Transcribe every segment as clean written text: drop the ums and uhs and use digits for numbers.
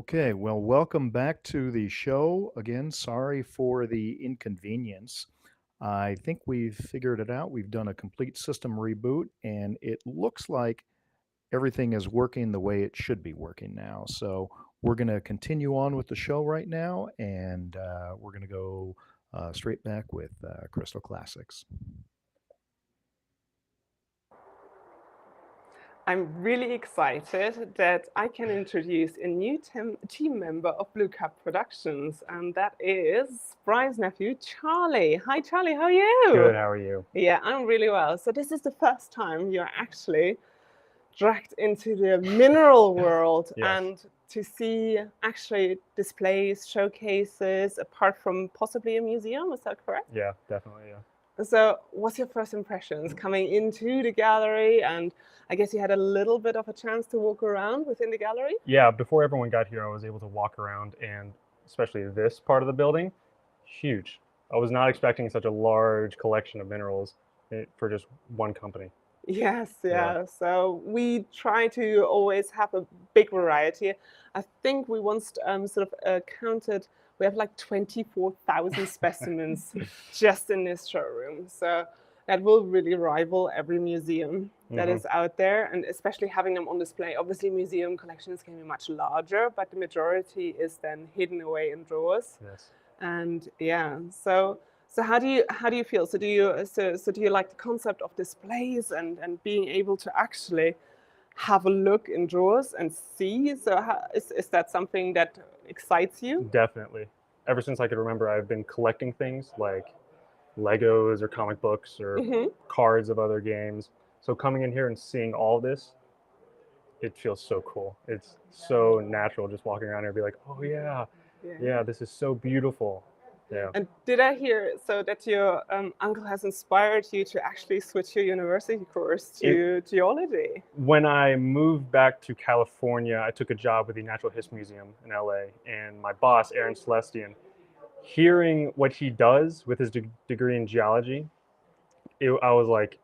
Okay, well, welcome back to the show. Again, sorry for the inconvenience. I think we've figured it out. We've done a complete system reboot, and it looks like everything is working the way it should be working now. So we're going to continue on with the show right now, and we're going to go straight back with Crystal Classics. I'm really excited that I can introduce a new team member of BlueCap Productions, and that is Bryan's nephew, Charlie. Hi, Charlie, how are you? Good, how are you? Yeah, I'm really well. So this is the first time you're actually dragged into the mineral world Yes. and to see actually displays, showcases, apart from possibly a museum. Is that correct? Yeah, definitely, yeah. So what's your first impressions coming into the gallery? And I guess you had a little bit of a chance to walk around within the gallery? Yeah, before everyone got here, I was able to walk around, and especially this part of the building, huge. I was not expecting such a large collection of minerals for just one company. Yes, Yeah. yeah. So we try to always have a big variety. I think we once sort of counted, we have like 24,000 specimens just in this showroom. So that will really rival every museum that is out there, and especially having them on display. Obviously, museum collections can be much larger, but the majority is then hidden away in drawers. Yes. And yeah, so how do you feel? So do you like the concept of displays and being able to actually have a look in drawers and see? So is that something that excites you? Definitely. Ever since I could remember, I've been collecting things like Legos or comic books or cards of other games. So coming in here and seeing all this, it feels so cool. It's so natural just walking around here and be like, oh yeah, this is so beautiful. Yeah. And did I hear so that your uncle has inspired you to actually switch your university course to geology? When I moved back to California, I took a job with the Natural History Museum in LA, and my boss, Aaron Celestian, hearing what he does with his degree in geology, I was like,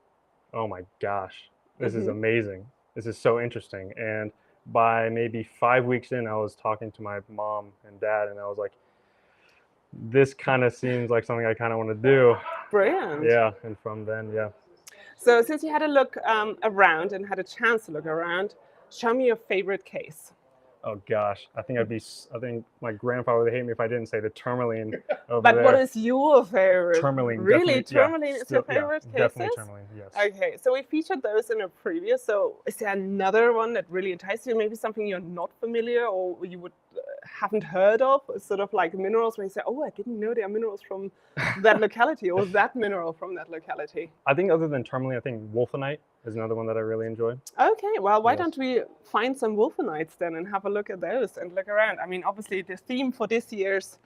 oh my gosh, this is amazing. This is so interesting. And by maybe 5 weeks in, I was talking to my mom and dad, and I was like, this kind of seems like something I kind of want to do. Brilliant. Yeah, and from then, yeah. So since you had a look around and had a chance to look around, show me your favorite case. Oh gosh, I think my grandfather would hate me if I didn't say the tourmaline over But there. what is your favorite? Tourmaline? Really, Definitely, yeah, tourmaline is still, your favorite yeah, cases? definitely tourmaline. Yes. Okay, so we featured those in a previous. So is there another one that really enticed you? Maybe something you're not familiar or you would haven't heard of? Sort of like minerals where you say, oh, I didn't know there are minerals from that locality or that mineral from that locality. I think other than tourmaline, I think wolfenite is another one that I really enjoy. Okay, well, why Yes. don't we find some wolfenites then and have a look at those and look around? I mean, obviously the theme for this year's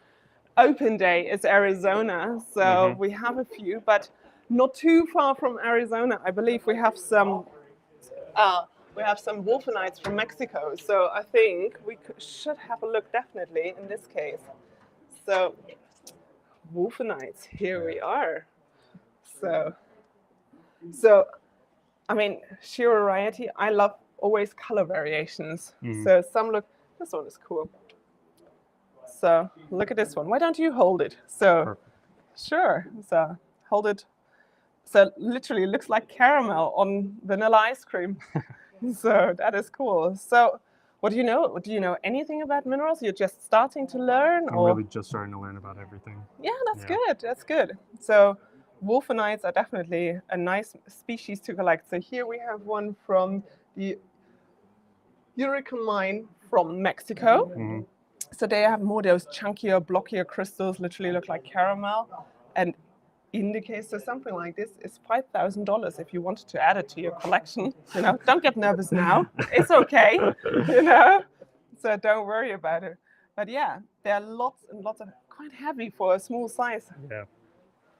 open day is Arizona, so we have a few, but not too far from Arizona. I believe we have some wolfenites from Mexico, so I think we should have a look definitely in this case. So wolfenites, here we are. So I mean, sheer variety. I love always color variations. So some look. This one is cool. So look at this one. Why don't you hold it? So Perfect. sure. So hold it. So literally looks like caramel on vanilla ice cream. So that is cool. So what do you know? Do you know anything about minerals? You're just starting to learn, I'm or really just starting to learn about everything. yeah, that's Yeah. good. That's good. So wolfenites are definitely a nice species to collect. So here we have one from the Hurricane mine from Mexico. So they have more those chunkier, blockier crystals, literally look like caramel. And in the case of something like this, it's $5,000 if you wanted to add it to your collection. You know, don't get nervous now. It's okay. You know, so don't worry about it. But yeah, there are lots and lots of quite heavy for a small size. Yeah.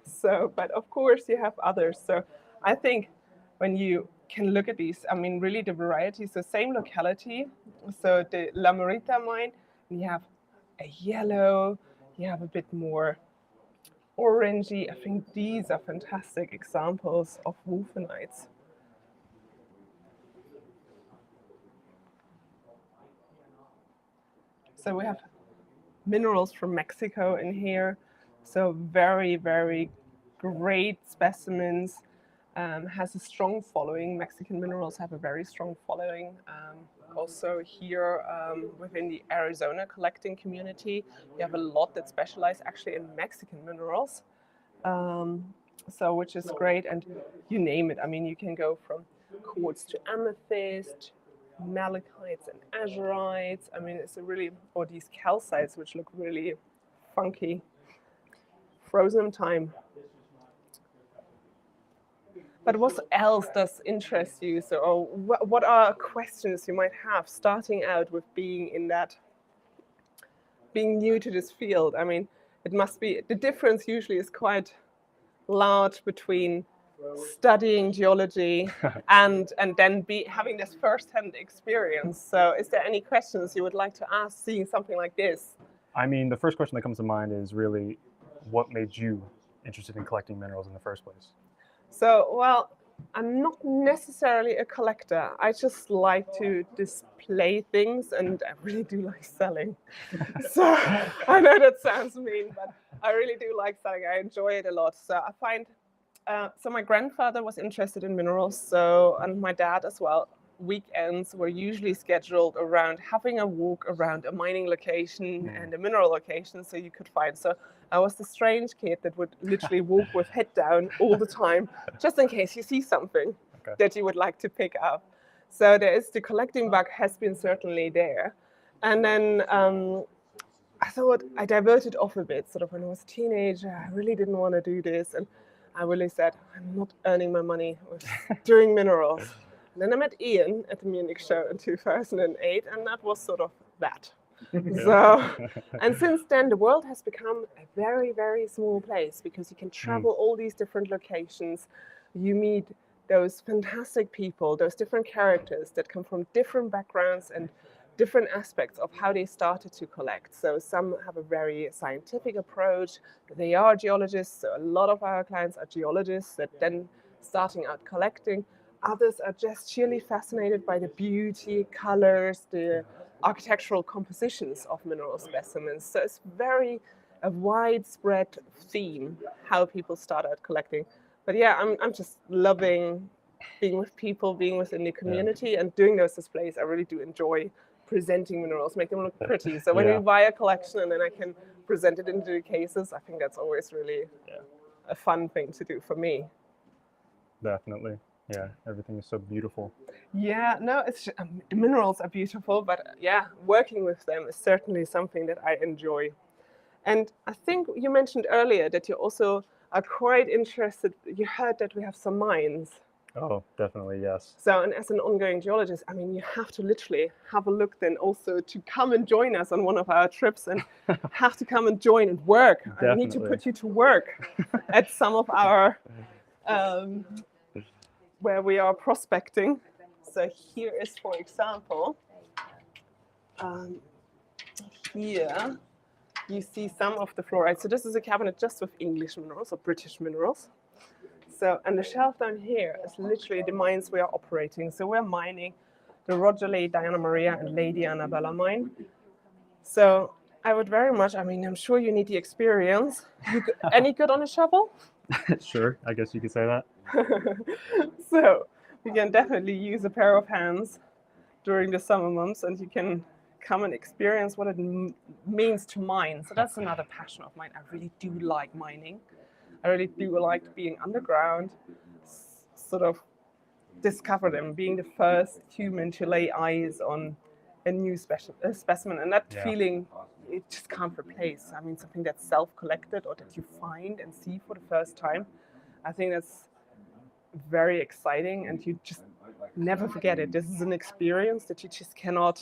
So, but of course you have others. So I think when you can look at these, I mean, really the variety. So same locality. So the La Morita mine, you have a yellow, you have a bit more orangey. I think these are fantastic examples of wolfenites. So we have minerals from Mexico in here. So very, very great specimens. Has a strong following. Mexican minerals have a very strong following. Also here within the Arizona collecting community, you have a lot that specialize actually in Mexican minerals. So which is great, and you name it. I mean, you can go from quartz to amethyst, malachites and azurites. I mean, it's a really, or these calcites, which look really funky, frozen in time. But what else does interest you? So, or what are questions you might have starting out with being in that, being new to this field? I mean, it must be, the difference usually is quite large between studying geology and then having this first-hand experience. So is there any questions you would like to ask seeing something like this? I mean, the first question that comes to mind is really, what made you interested in collecting minerals in the first place? So, well, I'm not necessarily a collector. I just like to display things, and I really do like selling. So I know that sounds mean, but I really do like selling. I enjoy it a lot. So I find, so my grandfather was interested in minerals, so, and my dad as well. Weekends were usually scheduled around having a walk around a mining location and a mineral location, so you could find. So I was the strange kid that would literally walk with head down all the time, just in case you see something that you would like to pick up. So there is, the collecting bug has been certainly there. And then I thought I diverted off a bit, sort of when I was a teenager. I really didn't want to do this, and I really said, I'm not earning my money with doing minerals. And then I met Ian at the Munich show in 2008, and that was sort of that. So, and since then, the world has become a very, very small place, because you can travel all these different locations. You meet those fantastic people, those different characters that come from different backgrounds and different aspects of how they started to collect. So some have a very scientific approach. They are geologists. So a lot of our clients are geologists that then starting out collecting. Others are just sheerly fascinated by the beauty, colors, the architectural compositions of mineral specimens. So it's very a widespread theme how people start out collecting. But yeah, I'm just loving being with people, being within the community, and doing those displays. I really do enjoy presenting minerals, make them look pretty. So when we buy a collection and then I can present it into the cases, I think that's always really a fun thing to do for me. Definitely. Yeah, everything is so beautiful. Yeah, no, it's the minerals are beautiful, but yeah, working with them is certainly something that I enjoy. And I think you mentioned earlier that you also are quite interested. You heard that we have some mines. Oh, definitely, yes. So, and as an ongoing geologist, I mean, you have to literally have a look then also to come and join us on one of our trips, and have to come and join and work. Definitely. I need to put you to work at some of our where we are prospecting. So here is, for example, here you see some of the fluorite. So this is a cabinet just with English minerals or British minerals. So, and the shelf down here is literally the mines we are operating. So we're mining the Roger Lady Diana Maria and Lady Annabella mine. So I would very much, I mean, I'm sure you need the experience. Any good on a shovel? Sure, I guess you could say that. So you can definitely use a pair of hands during the summer months, and you can come and experience what it means to mine. So that's another passion of mine. I really do like mining. I really do like being underground, sort of discover them, being the first human to lay eyes on a new specimen. And that feeling, it just can't replace. I mean, something that's self-collected or that you find and see for the first time. I think that's very exciting, and you just never forget it. This is an experience that you just cannot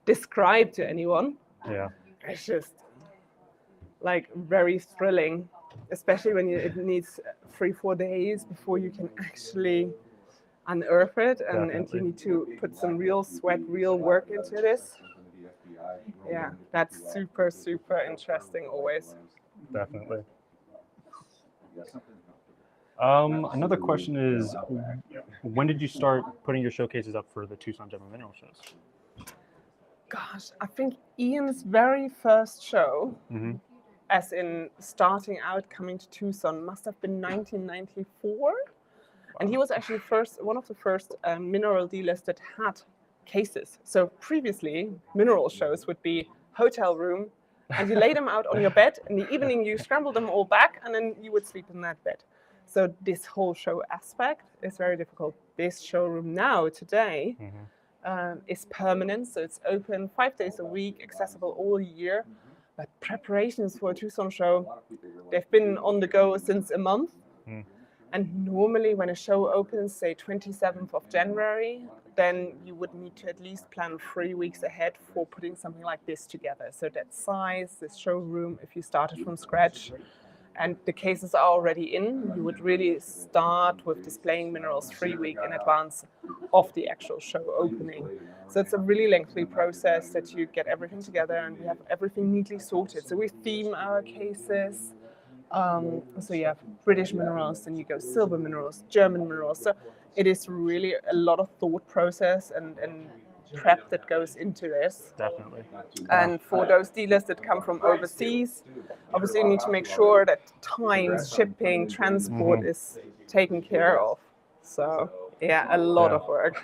describe to anyone. Yeah. It's just like very thrilling, especially when it needs 3-4 days before you can actually unearth it, and you need to put some real sweat, real work into this. Yeah, that's super, super interesting always. Definitely. Another question is, when did you start putting your showcases up for the Tucson Gem and Mineral shows? Gosh, I think Ian's very first show, Mm-hmm. as in starting out coming to Tucson, must have been 1994. And he was actually one of the first mineral dealers that had cases. So previously, mineral shows would be hotel room, and you lay them out on your bed. In the evening, you scramble them all back, and then you would sleep in that bed. So this whole show aspect is very difficult. This showroom now, today, is permanent. So it's open 5 days a week, accessible all year. But preparations for a Tucson show, they've been on the go since a month. And normally when a show opens, say 27th of January, then you would need to at least plan 3 weeks ahead for putting something like this together. So that size, this showroom, if you started from scratch, and the cases are already in, you would really start with displaying minerals 3 weeks in advance of the actual show opening. So it's a really lengthy process that you get everything together, and we have everything neatly sorted. So we theme our cases. So you have British minerals, then you go silver minerals, German minerals. So it is really a lot of thought process and prep that goes into this. Definitely. And for those dealers that come from overseas, obviously you need to make sure that times, shipping, transport is taken care of. So yeah, a lot of work.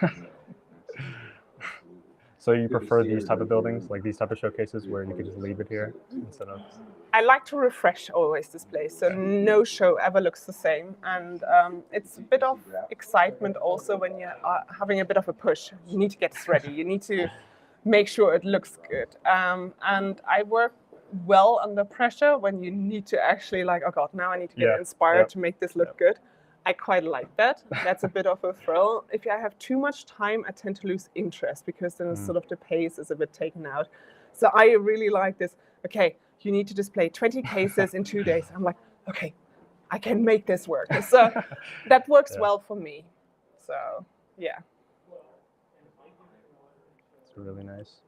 So you prefer these type of buildings, like these type of showcases where you could just leave it here instead of... I like to refresh always this place, so no show ever looks the same. And it's a bit of excitement also when you are having a bit of a push. You need to get this ready. You need to make sure it looks good. And I work well under pressure when you need to actually like, oh God, now I need to get inspired to make this look good. I quite like that. That's a bit of a thrill. If I have too much time, I tend to lose interest because then sort of the pace is a bit taken out. So I really like this. Okay, you need to display 20 cases in 2 days. I'm like, okay, I can make this work. So that works well for me. So yeah. It's really nice.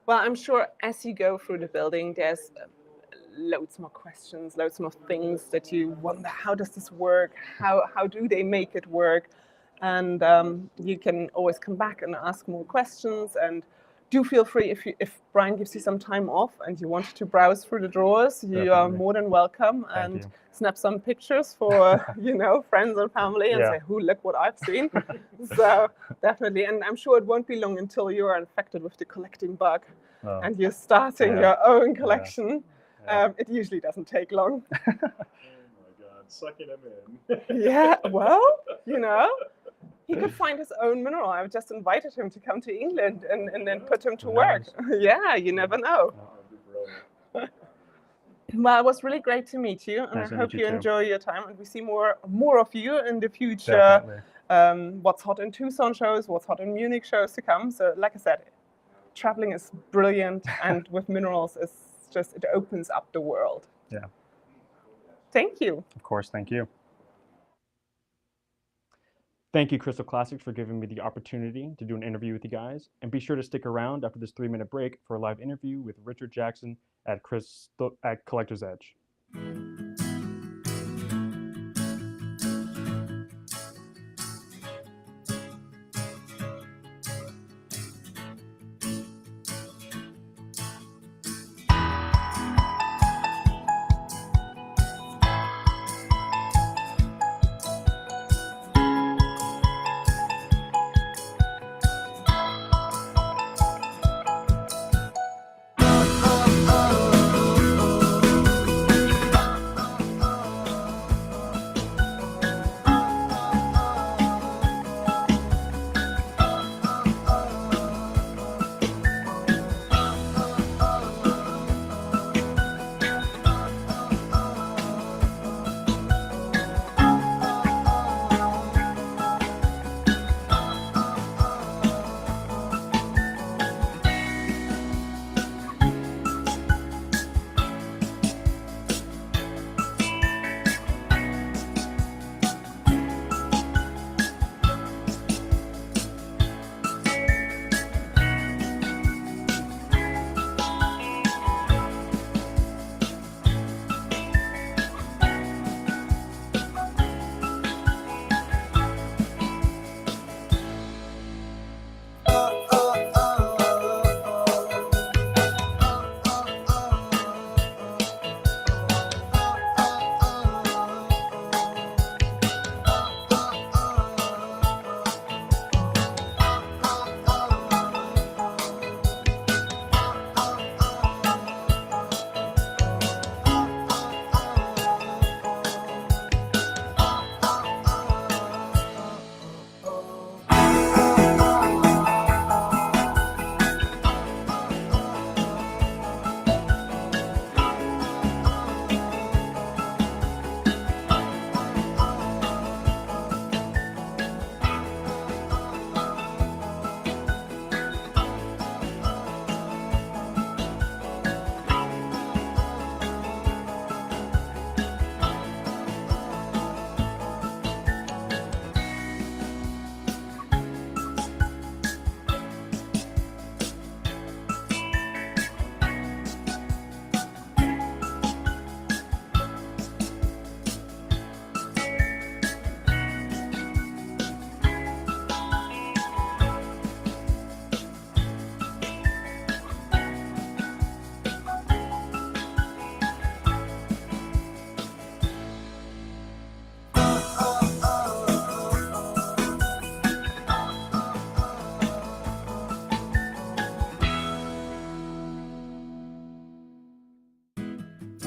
Well, I'm sure as you go through the building, there's loads more questions, loads more things that you wonder, how does this work? How do they make it work? And you can always come back and ask more questions. And do feel free, if Bryan gives you some time off and you want to browse through the drawers, you are more than welcome. Thank you. Snap some pictures for friends and family and say, look what I've seen. So definitely, and I'm sure it won't be long until you are infected with the collecting bug and you're starting your own collection. It usually doesn't take long. Oh my God, sucking him in. Yeah, well, he could find his own mineral. I've just invited him to come to England and then put him to work. Yeah, you never know. Well, it was really great to meet you, and Nice I to hope meet you you too. enjoy your time, and we see more of you in the future. Definitely. What's hot in Tucson shows, what's hot in Munich shows to come. So, like I said, traveling is brilliant, and with minerals, it opens up the world. Yeah. Thank you. Of course, thank you. Thank you, Crystal Classics, for giving me the opportunity to do an interview with you guys. And be sure to stick around after this 3-minute break for a live interview with Richard Jackson at Collector's Edge.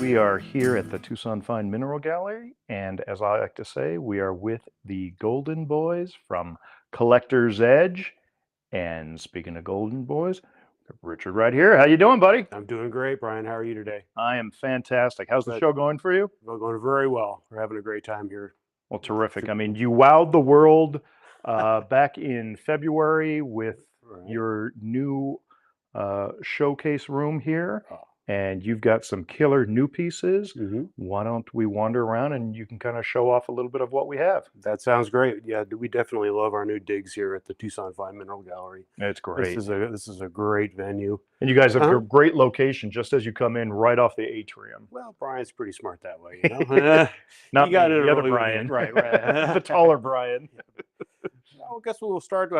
We are here at the Tucson Fine Mineral Gallery, and as I like to say, we are with the Golden Boys from Collector's Edge. And speaking of Golden Boys, Richard right here. How you doing, buddy? I'm doing great, Brian. How are you today? I am fantastic. How's the Good. show going for you? Well, going very well. We're having a great time here. Well, terrific. I mean, you wowed the world back in February with Right. your new showcase room here, Oh. and you've got some killer new pieces. Mm-hmm. Why don't we wander around and you can kind of show off a little bit of what we have? That sounds great. Yeah, we definitely love our new digs here at the Tucson Fine Mineral Gallery. It's great. This is a great venue. And you guys have a Uh-huh. great location just as you come in right off the atrium. Well, Brian's pretty smart that way, you know. Not You got me, it the other early with Bryan. it. Right. The taller Bryan. Well, I guess we'll start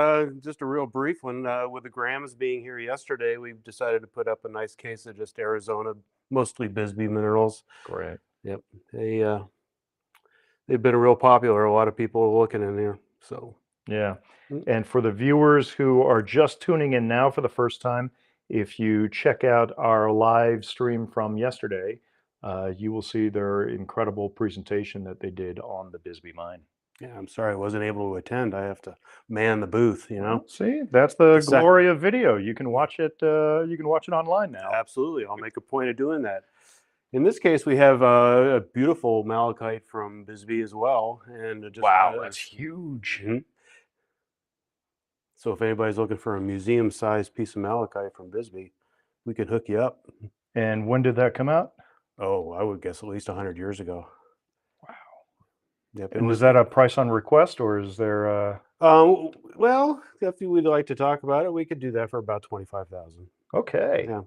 just a real brief one. With the Grams being here yesterday, we've decided to put up a nice case of just Arizona, mostly Bisbee minerals. Great. Yep, they've been real popular. A lot of people are looking in there. So Yeah. Mm. And for the viewers who are just tuning in now for the first time, if you check out our live stream from yesterday, you will see their incredible presentation that they did on the Bisbee mine. yeah, I'm sorry I wasn't able to attend. I have to man the booth. You know. Well, see, that's the The sec- glory of video. You can watch it. You can watch it online now. Absolutely, I'll make a point of doing that. In this case, we have a beautiful malachite from Bisbee as well, and just Wow, that's huge. Mhm. So if anybody's looking for a museum-sized piece of malachite from Bisbee, we can hook you up. And when did that come out? Oh, I would guess at least 100 years ago. Wow. Yep. And was that a price on request, or is there? Well, if you would like to talk about it, we could do that for about 25,000. Okay. Yeah.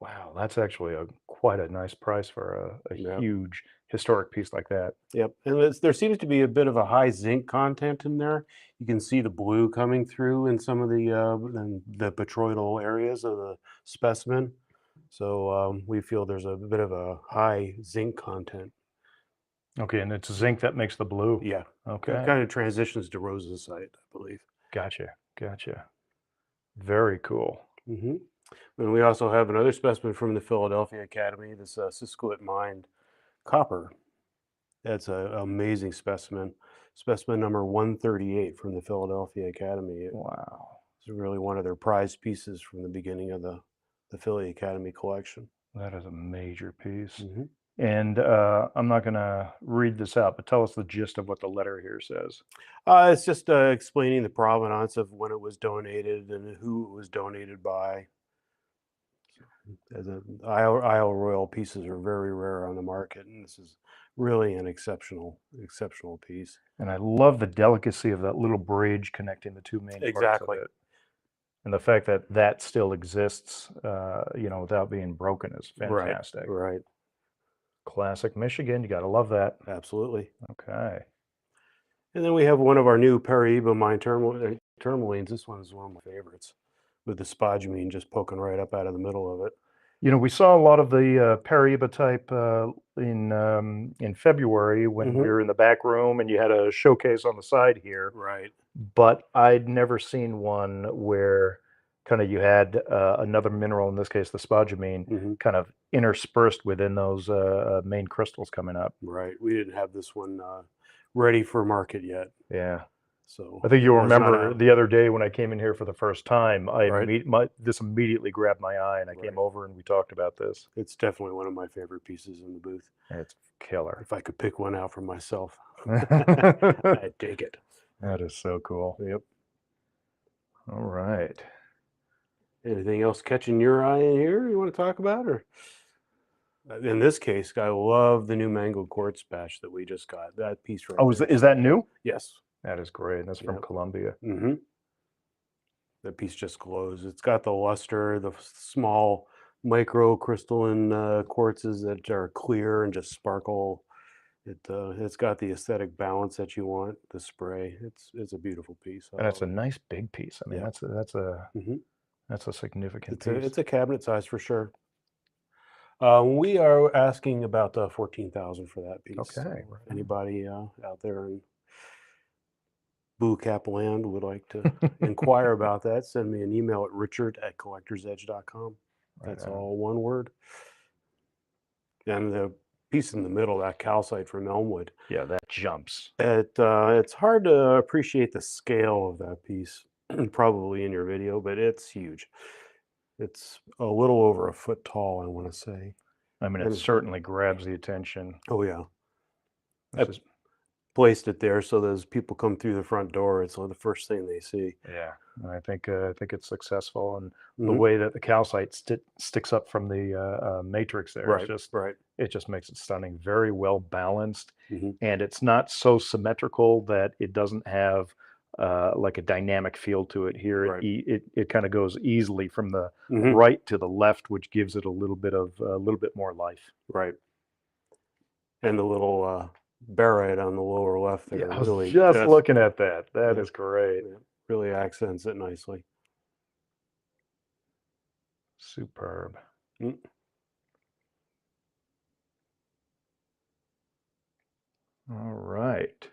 Wow, that's actually quite a nice price for a Yep. huge historic piece like that. Yep, and there seems to be a bit of a high zinc content in there. You can see the blue coming through in some of the petroidal areas of the specimen. So we feel there's a bit of a high zinc content. Okay, and it's zinc that makes the blue. Yeah, Okay. it kind of transitions to rosacite, I believe. Gotcha. Very cool. Mm-hmm. And we also have another specimen from the Philadelphia Academy, this Sisquit mined copper. That's an amazing specimen. Specimen number 138 from the Philadelphia Academy. Wow. It's really one of their prized pieces from the beginning of the Philly Academy collection. That is a major piece. Mm-hmm. And I'm not going to read this out, but tell us the gist of what the letter here says. It's just explaining the provenance of when it was donated and who it was donated by. As Isle Royal pieces are very rare on the market, and this is really an exceptional piece. And I love the delicacy of that little bridge connecting the two main parts Exactly. of it. And the fact that that still exists, without being broken is fantastic. Right. Classic Michigan. You got to love that. Absolutely. Okay. And then we have one of our new Paraíba mine tourmalines. This one is one of my favorites, with the spodumene just poking right up out of the middle of it. You know, we saw a lot of the Paraíba type in February when Mhm. we were in the back room and you had a showcase on the side here. Right. But I'd never seen one where kind of you had another mineral, in this case the spodumene, Mm-hmm. kind of interspersed within those main crystals coming up. Right. We didn't have this one ready for market yet. Yeah. So I think you'll it's not remember out. the other day when I came in here for the first time, Right. this immediately grabbed my eye, and I came Right. over and we talked about this. It's definitely one of my favorite pieces in the booth. It's killer. If I could pick one out for myself, That I'd take it. is so cool. Yep. All right. Anything else catching your eye in here you want to talk about? Or in this case, I love the new mangled quartz batch that we just got. That piece right Oh, there. is that new? Yes. That is great. That's from Yep. Colombia. Mm-hmm. That piece just glows. It's got the luster, the small microcrystalline quartzes that are clear and just sparkle. It's got the aesthetic balance that you want. The spray. It's a beautiful piece. And it's a nice big piece. I mean, Yeah. that's Mhm. a significant It's piece. it's a cabinet size for sure. We are asking about 14,000 for that piece. Okay, So right on. anybody out there in BlueCap land would like to inquire about that, send me an email at richard@collectorsedge.com. Right That's on. all one word. And the piece in the middle, that calcite from Elmwood, Yeah, that jumps. it's hard to appreciate the scale of that piece, probably in your video, but it's huge. It's a little over a foot tall, I want to say. I mean, it And certainly grabs the attention. oh yeah, This is, placed it there so that as people come through the front door, it's the first thing they see. yeah, and I think it's successful, and the Mhm. way that the calcite sticks up from the matrix there is Right, just right. it just makes it stunning. Very well balanced, Mhm. and it's not so symmetrical that it doesn't have like a dynamic feel to it. Here, Right. it kind of goes easily from the Mhm. right to the left, which gives it a little bit more life. Right. And the little barite on the lower left there Yeah, I was really just looking at that. That yeah, is great. yeah, really accents it nicely. Superb. Mm. All right.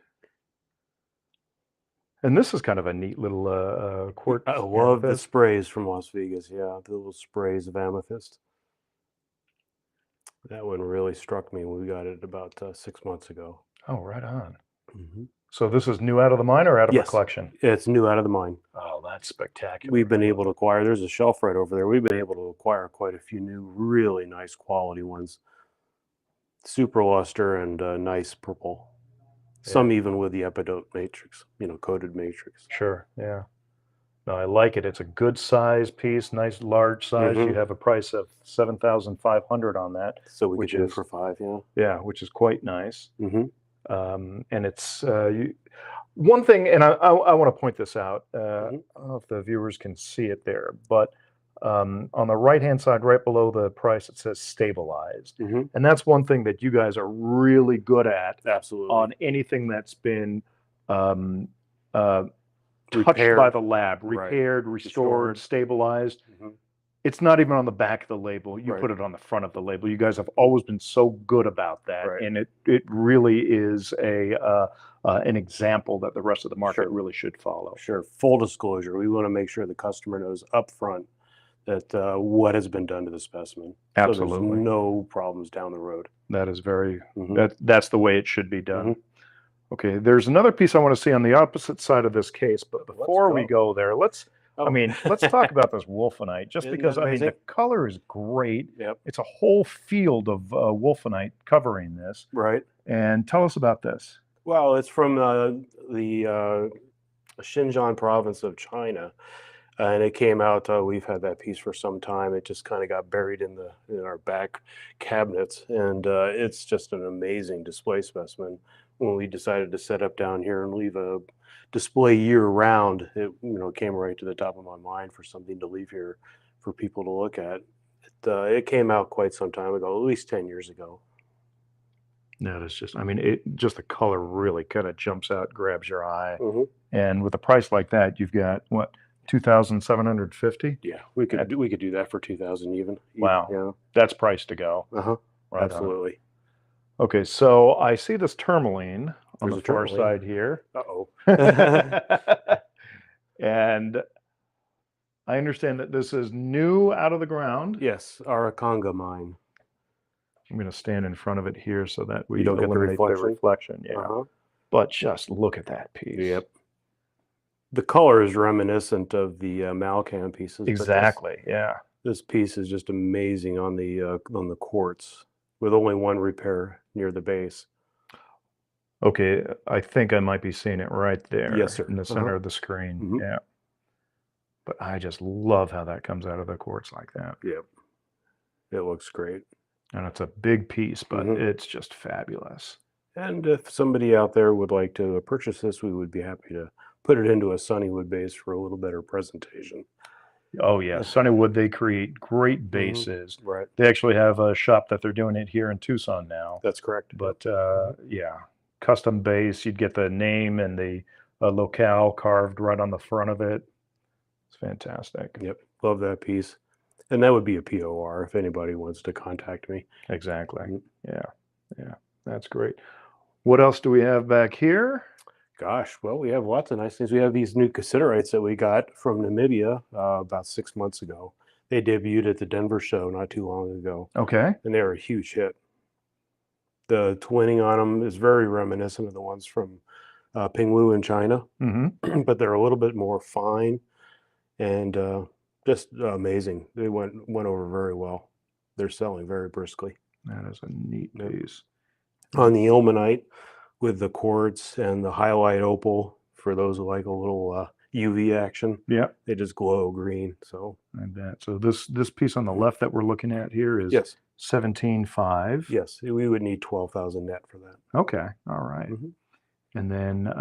And this is kind of a neat little quartz I love the amethyst. sprays from Las Vegas. Yeah, the little sprays of amethyst. That one really struck me when we got it about 6 months ago. Oh, right on. Mhm. So this is new out of the mine or out of a Yes. collection? It's new out of the mine. Oh, that's spectacular. We've been able to acquire, there's a shelf right over there. We've been able to acquire quite a few new, really nice quality ones. Super luster and nice purple. Some even with the epidote matrix, coated matrix. Sure, yeah. No, I like it. It's a good size piece, nice large size. You Mhm. have a price of 7,500 on that, So we which could do it is for 5, yeah. yeah, which is quite nice. Mm-hmm. And it's one thing, and I want to point this out. Mhm. I don't know if the viewers can see it there, but on the right-hand side, right below the price, it says stabilized. Mm-hmm. And that's one thing that you guys are really good at Absolutely. on anything that's been um, touched by Repaired. the lab, Right. repaired, restored, Restored. stabilized. Mhm. It's not even on the back of the label. You Right. put it on the front of the label. You guys have always been so good about that, Right. and it really is an example that the rest of the market Sure. really should follow. Sure. Full disclosure, we want to make sure the customer knows upfront that what has been done to the specimen. So Absolutely. there's no problems down the road. That is very Mhm. that's the way it should be done. Mhm. Okay, there's another piece I want to see on the opposite side of this case, but Let's before we go. go there, Oh. let's talk about this wolfenite, just Isn't because that I mean the amazing? color is great. Yep. It's a whole field of wolfenite covering this. Right. And tell us about this. Well, it's from the Xinjiang province of China, and it came out. We've had that piece for some time. It just kind of got buried in our back cabinets, and it's just an amazing display specimen. When we decided to set up down here and leave a display year round, it came right to the top of my mind for something to leave here for people to look at. It came out quite some time ago, at least 10 years ago. That is just, I mean, just the color really kind of jumps out, grabs your eye. Mm-hmm. And with a price like that, you've got what, 2,750? Yeah, we could do that for 2,000 even. Wow. Yeah. That's price to go. Uh-huh. Right on. Absolutely. Okay, so I see this tourmaline on There's the a far tourmaline. side here. Uh-oh. And I understand that this is new out of the ground. Yes, Arakonga mine. I'm going to stand in front of it here so that we You don't get the eliminate reflection. Yeah. Uh-huh. But just look at that piece. Yep. The color is reminiscent of the Malcan pieces. but Exactly. Yeah. This piece is just amazing on the quartz with only one repair near the base. Okay, I think I might be seeing it right there. Yes, sir. In the center of the screen. Mhm. Yeah. But I just love how that comes out of the quartz like that. Yep. It looks great. And it's a big piece, but Mhm. it's just fabulous. And if somebody out there would like to purchase this, we would be happy to put it into a Sunnywood base for a little better presentation. Oh yeah, Sunnywood, they create great bases. Right. They actually have a shop that they're doing it here in Tucson now. That's correct. But yeah, custom base, you'd get the name and the locale carved right on the front of it. It's fantastic. Yep. Love that piece. And that would be a POR if anybody wants to contact me. Exactly. Mhm. Yeah, that's great. What else do we have back here? Gosh, well, we have lots of nice things. We have these new cassitarites that we got from Namibia about 6 months ago. They debuted at the Denver show not too long ago, Okay. and they were a huge hit. The twinning on them is very reminiscent of the ones from Pingwu in China, Mm-hmm. but they're a little bit more fine and just amazing. They went over very well. They're selling very briskly. That is a neat Yep. piece. On the ilmenite with the quartz and the highlight opal, for those who like a little UV action, Yeah, they just glow green. So I bet. So this piece on the left that we're looking at here is yes, 17.5. yes, we would need 12,000 net for that. Okay. All right. Mhm. And then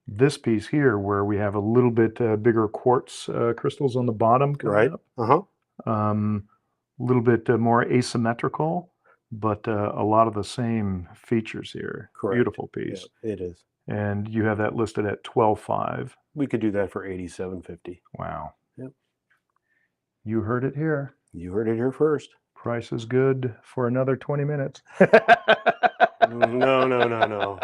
this piece here, where we have a little bit bigger quartz crystals on the bottom coming Right. up, Uh-huh. a little bit more asymmetrical, but a lot of the same features here. Correct. Beautiful Yeah, piece. it is. And you have that listed at 12.5. We could do that for 87.50. Wow. Yep. You heard it here. You heard it here first. Price is good for another 20 minutes. No.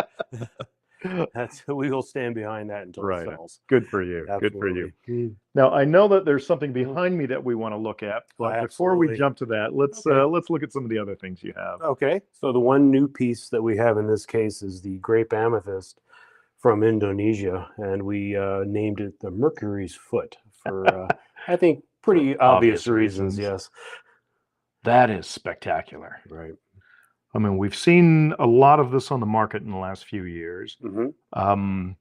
We will stand behind that until Right. it sells. Good for you. Good for you. Absolutely. Now I know that there's something behind me that we want to look at, but before we Absolutely. jump to that, let's look at some of the other things you have. Okay. So the one new piece that we have in this case is the grape amethyst from Indonesia, and we named it the Mercury's Foot for I think pretty obvious reasons. Yes. That is spectacular. Right. I mean, we've seen a lot of this on the market in the last few years. Mm-hmm.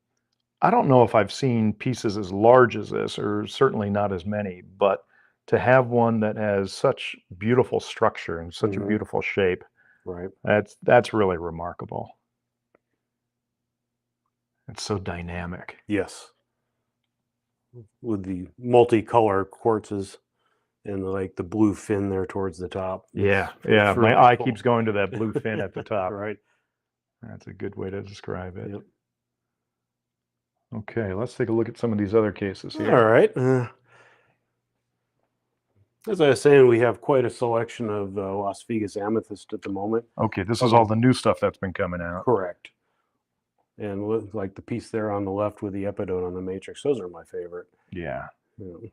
I don't know if I've seen pieces as large as this, or certainly not as many, but to have one that has such beautiful structure and such a Mhm. beautiful shape, Right. that's really remarkable. It's so dynamic. Yes. With the multicolor quartzes and like the blue fin there towards the top. Yeah, It's yeah. really My eye cool. keeps going to that blue fin at the top. Right. That's a good way to describe it. Yep. Okay, let's take a look at some of these other cases All here. right. As I was saying, we have quite a selection of Las Vegas amethyst at the moment. Okay, this is all the new stuff that's been coming out. Correct. And like the piece there on the left with the epidone on the matrix, those are my favorite. Yeah, You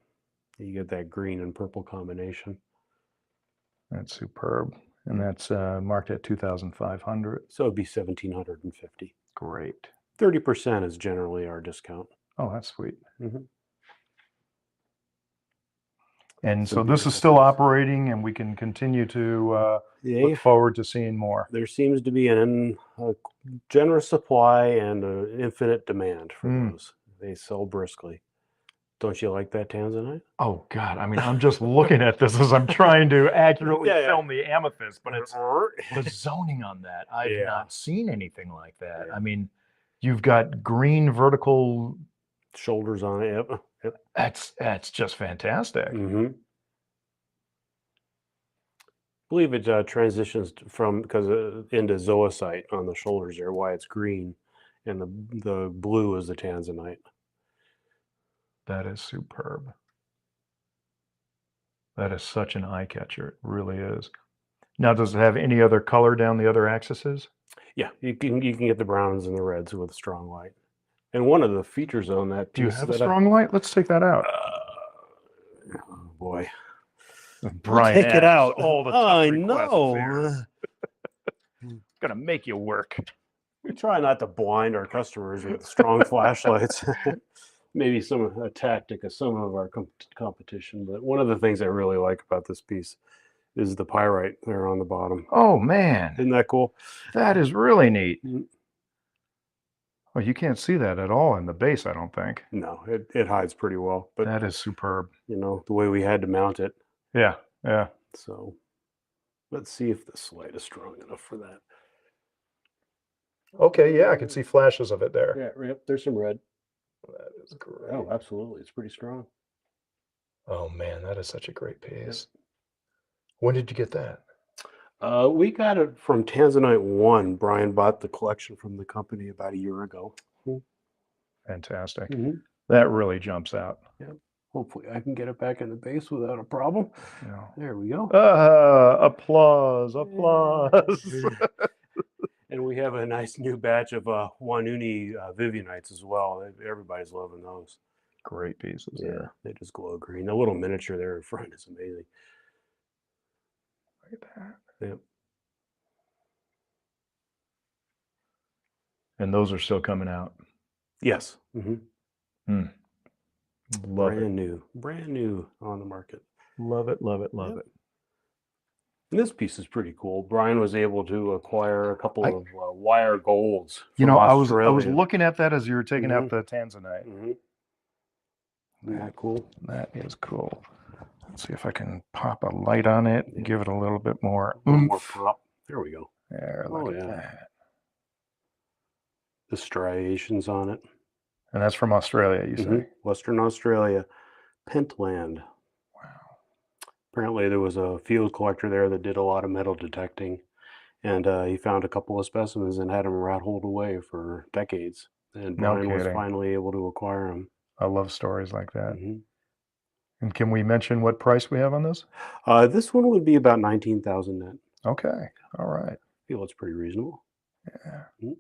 get that green and purple combination. that's superb. And that's marked at 2,500. So it'd be 1,750. Great. 30% is generally our discount. Oh, that's sweet. Mhm. And Some so this is beautiful still things. operating, and we can continue to Yeah, look forward to seeing more. there seems to be a generous supply and an infinite demand for Mm. those. They sell briskly. Don't you like that tanzanite? Oh God, I mean, I'm just looking at this as I'm trying to accurately Yeah, yeah. film the amethyst, but it's the zoning on that. I've Yeah. not seen anything like that. Yeah. I mean, you've got green vertical. Shoulders on it. Yep. That's just fantastic. Mm-hmm. I believe it transitions from into zoisite on the shoulders there. Why it's green, and the blue is the tanzanite. That is superb. That is such an eye catcher. It really is. Now, does it have any other color down the other axes? Yeah, you can get the browns and the reds with strong light. And one of the features on that Do you piece have a that strong light? Let's take that out. oh boy, Bryan, take it asks out. all the I tough requests know. here. Gonna make you work. We try not to blind our customers with strong flashlights. Maybe a tactic of some of our competition, but one of the things I really like about this piece is the pyrite there on the bottom. Oh man, Isn't that cool? that is really neat. Mm. Well, you can't see that at all in the base, I don't think. No, it hides pretty well, but That is superb. the way we had to mount it. Yeah, yeah. So let's see if this light is strong enough for that. Okay, yeah, I can see flashes of it there. Yeah, there's some red. That is great. Oh, absolutely. It's pretty strong. Oh man, that is such a great piece. When did you get that? We got it from Tanzanite 1. Bryan bought the collection from the company about a year ago. Fantastic. Mhm. That really jumps out. Hopefully I can get it back in the base without a problem. Yeah. There we go. Applause, applause. And we have a nice new batch of Wanuni Vivianites as well. Everybody's loving those. Great pieces there. They just glow green. The little miniature there in front is amazing. Look at that. Yep. And those are still coming out. Yes. Love it. Brand new on the market. Love it, love it, love Yep. it. And this piece is pretty cool. Bryan was able to acquire a couple of wire golds from I Australia. was looking at that as you were taking out the tanzanite. Isn't that cool? That is cool. Let's see if I can pop a light on it and give it a little bit more A little more oomph. pop. There we go. There, look at that. The striations on it. And that's from Australia, you say? Western Australia, Pentland. Wow. Apparently there was a field collector there that did a lot of metal detecting, and he found a couple of specimens and had them rat-holed away for decades. And Bryan was finally able to acquire them. I love stories like that. And can we mention what price we have on this? This one would be about 19,000 net. Okay. All right. I feel it's pretty reasonable. Yeah.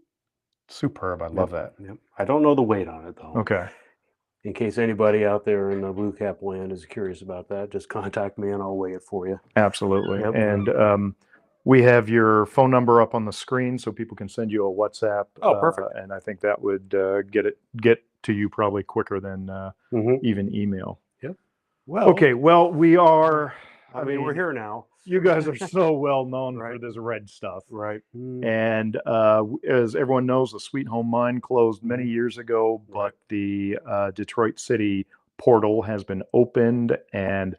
Superb. I love that. Yep. I don't know the weight on it, though. Okay. In case anybody out there in the blue cap land is curious about that, just contact me and I'll weigh it for you. Absolutely. Yep. And we have your phone number up on the screen so people can send you a WhatsApp. Oh, perfect. And I think that would get to you probably quicker than even email. Yep. Well, okay. Well, we are. I mean, we're here now. You guys are so well known for this red stuff. Right. And as everyone knows, the Sweet Home Mine closed many years ago, but the Detroit City portal has been opened, and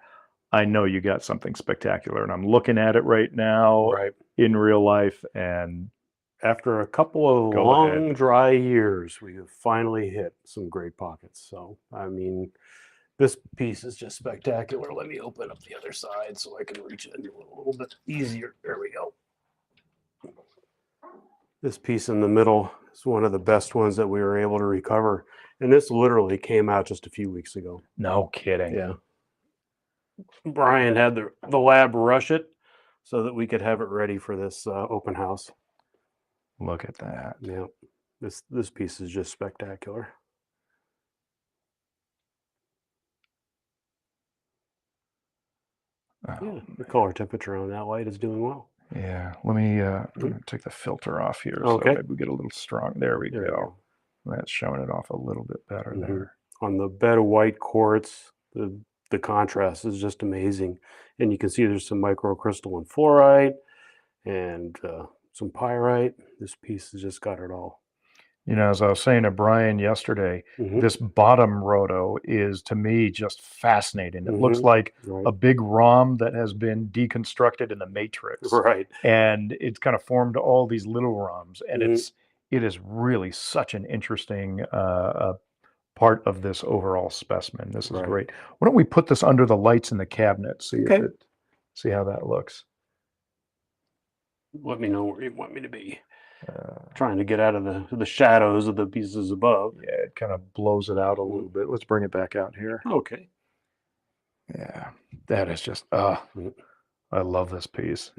I know you got something spectacular, and I'm looking at it right now in real life. And after a couple of long, dry years, we have finally hit some great pockets. So, I mean, this piece is just spectacular. Let me open up the other side so I can reach it a little bit easier. There we go. This piece in the middle is one of the best ones that we were able to recover. And this literally came out just a few weeks ago. No kidding. Yeah. Bryan had the lab rush it so that we could have it ready for this open house. Look at that. Yeah. This piece is just spectacular. Yeah, the color temperature on that light is doing well. Yeah, let me take the filter off here so maybe we get a little strong. There we go. That's showing it off a little bit better there. On the bed of white quartz, the contrast is just amazing. And you can see there's some microcrystalline fluorite and some pyrite. This piece has just got it all. As I was saying to Bryan yesterday, this bottom roto is, to me, just fascinating. It looks like a big ROM that has been deconstructed in the matrix. Right. And it's kind of formed all these little ROMs. And it is really such an interesting part of this overall specimen. This is great. Why don't we put this under the lights in the cabinet, see how that looks. Let me know where you want me to be. Trying to get out of the shadows of the pieces above. Yeah, it kind of blows it out a little bit. Let's bring it back out here. Okay. Yeah, that is just, I love this piece.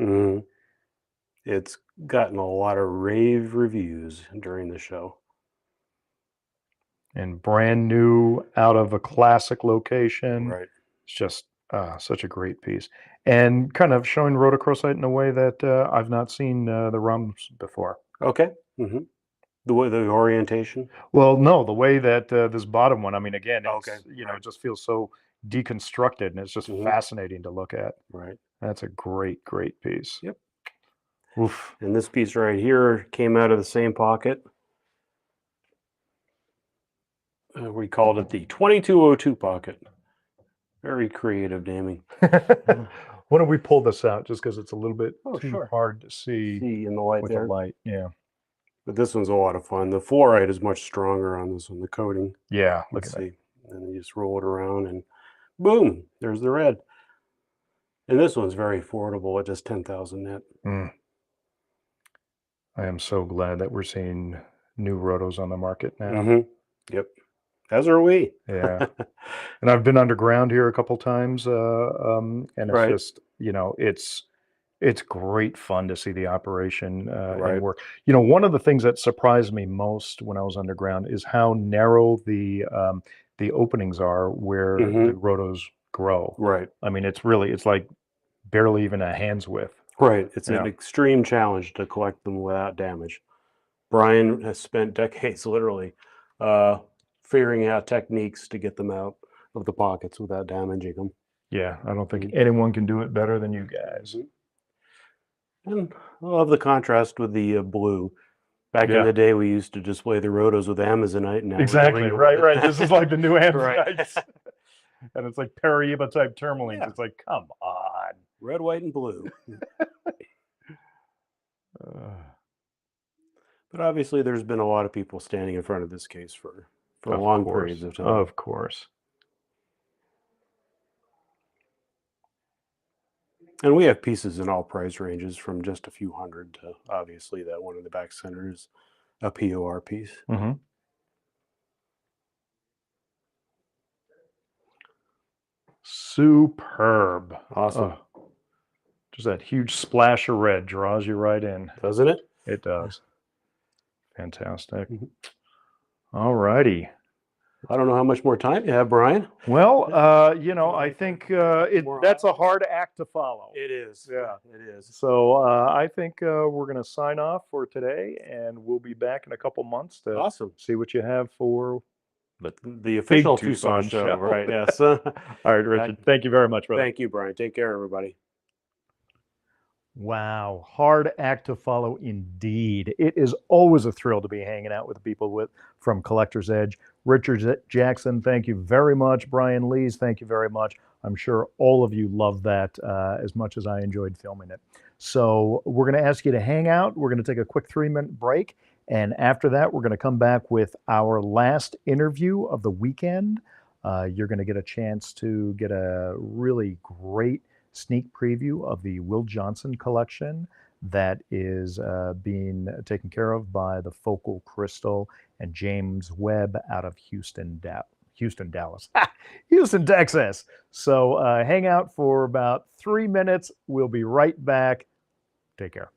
It's gotten a lot of rave reviews during the show. And brand new, out of a classic location. Right. It's just such a great piece. And kind of showing rhodochrosite in a way that I've not seen the ROMs before. Okay. The way, the orientation? Well, no, the way that this bottom one, I mean, again, it's, it just feels so deconstructed, and it's just fascinating to look at. Right. That's a great, great piece. Yep. Oof. And this piece right here came out of the same pocket. We called it the 2202 pocket. Very creative naming. Why don't we pull this out just because it's a little bit too hard to see in the light with there. the light. Yeah. But this one's a lot of fun. The fluorite is much stronger on this one, the coating. Yeah. Let's see. And then you just roll it around and boom, there's the red. And this one's very affordable at just 10,000 net. I am so glad that we're seeing new rotos on the market now. Yep. As are we. Yeah. And I've been underground here a couple times. And it's just, it's great fun to see the operation and work. One of the things that surprised me most when I was underground is how narrow the openings are where the rotos grow. Right. I mean, it's like barely even a hand's width. Right. It's an extreme challenge to collect them without damage. Bryan has spent decades literally figuring out techniques to get them out of the pockets without damaging them. Yeah, I don't think anyone can do it better than you guys. And I love the contrast with the blue. Back in the day, we used to display the rotos with Amazonite. And now we're Exactly. doing it Right. with- Right. This is like the new Right. Amazonites. And it's like Paraíba type tourmalines. Yeah. It's like, come on. Red, white, and blue. But obviously, there's been a lot of people standing in front of this case for Of long course. periods of time. Of course. And we have pieces in all price ranges from just a few hundred to obviously that one in the back center is a POR piece. Mm-hmm. Superb. Awesome. Just that huge splash of red draws you right in. Doesn't it? It does. Fantastic. Mhm. All righty. I don't know how much more time you have, Bryan. Well, I think that's a hard act to follow. It is. Yeah. It is. So I think we're going to sign off for today, and we'll be back in a couple months to Awesome. see what you have for. The official Tucson Tucson show, show. right? Yes. All right, Richard. Thank you very much, brother. Thank you, Bryan. Take care, everybody. Wow, hard act to follow indeed. It is always a thrill to be hanging out with people from Collector's Edge. Richard Jackson, thank you very much. Bryan Lees, thank you very much. I'm sure all of you love that as much as I enjoyed filming it. So we're going to ask you to hang out. We're going to take a quick 3-minute break. And after that, we're going to come back with our last interview of the weekend. You're going to get a chance to get a really great sneak preview of the Will Johnson collection that is being taken care of by the Focal Crystal and James Webb out of Houston, Texas. So hang out for about 3 minutes. We'll be right back. Take care.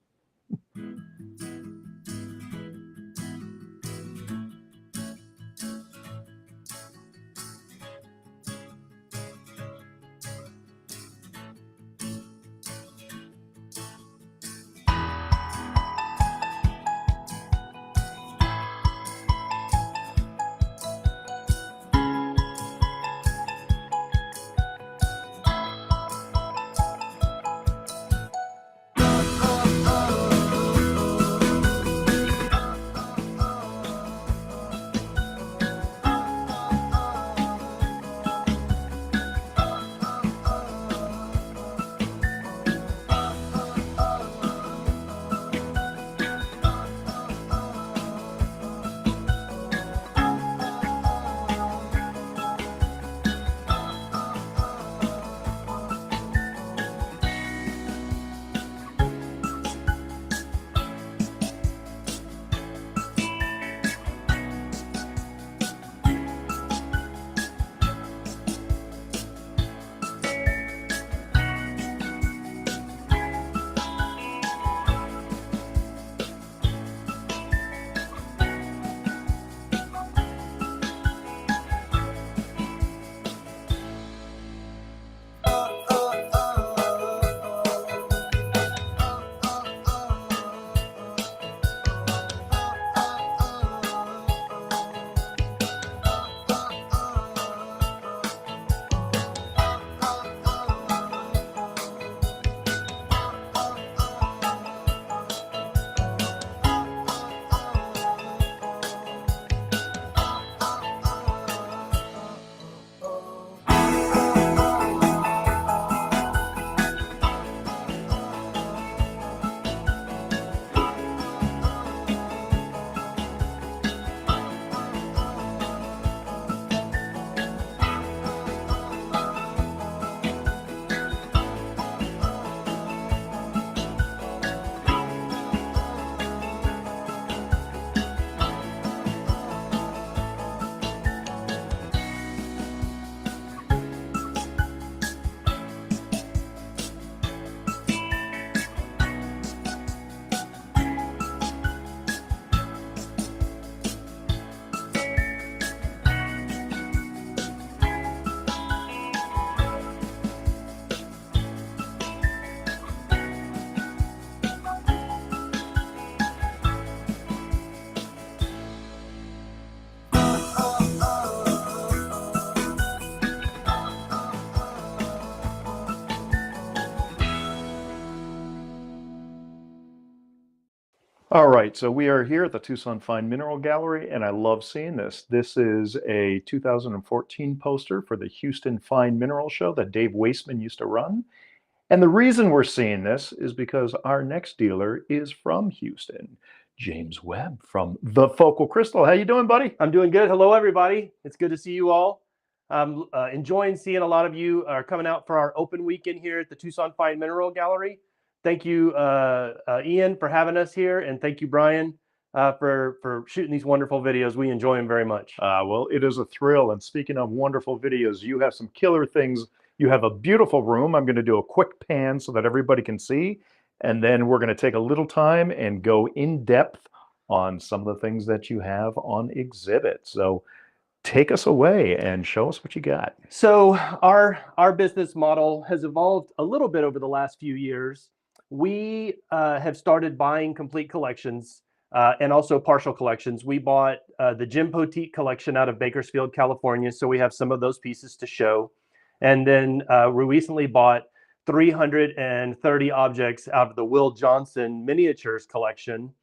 All right, so we are here at the Tucson Fine Mineral Gallery, and I love seeing this. This is a 2014 poster for the Houston Fine Mineral Show that Dave Wasteman used to run. And the reason we're seeing this is because our next dealer is from Houston, James Webb from The Focal Crystal. How you doing, buddy? I'm doing good. Hello, everybody. It's good to see you all. I'm enjoying seeing a lot of you are coming out for our open weekend here at the Tucson Fine Mineral Gallery. Thank you, Ian, for having us here, and thank you, Bryan, for shooting these wonderful videos. We enjoy them very much. Well, it is a thrill. And speaking of wonderful videos, you have some killer things. You have a beautiful room. I'm going to do a quick pan so that everybody can see. And then we're going to take a little time and go in depth on some of the things that you have on exhibit. So take us away and show us what you got. So our business model has evolved a little bit over the last few years. We have started buying complete collections and also partial collections. We bought the Jim Poteet collection out of Bakersfield, California. So we have some of those pieces to show. And then we recently bought 330 objects out of the Will Johnson miniatures collection.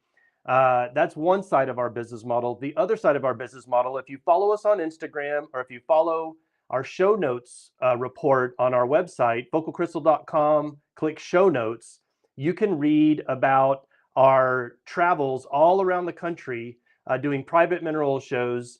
That's one side of our business model. The other side of our business model, if you follow us on Instagram or if you follow our show notes report on our website, focalcrystal.com, click show notes, you can read about our travels all around the country doing private mineral shows,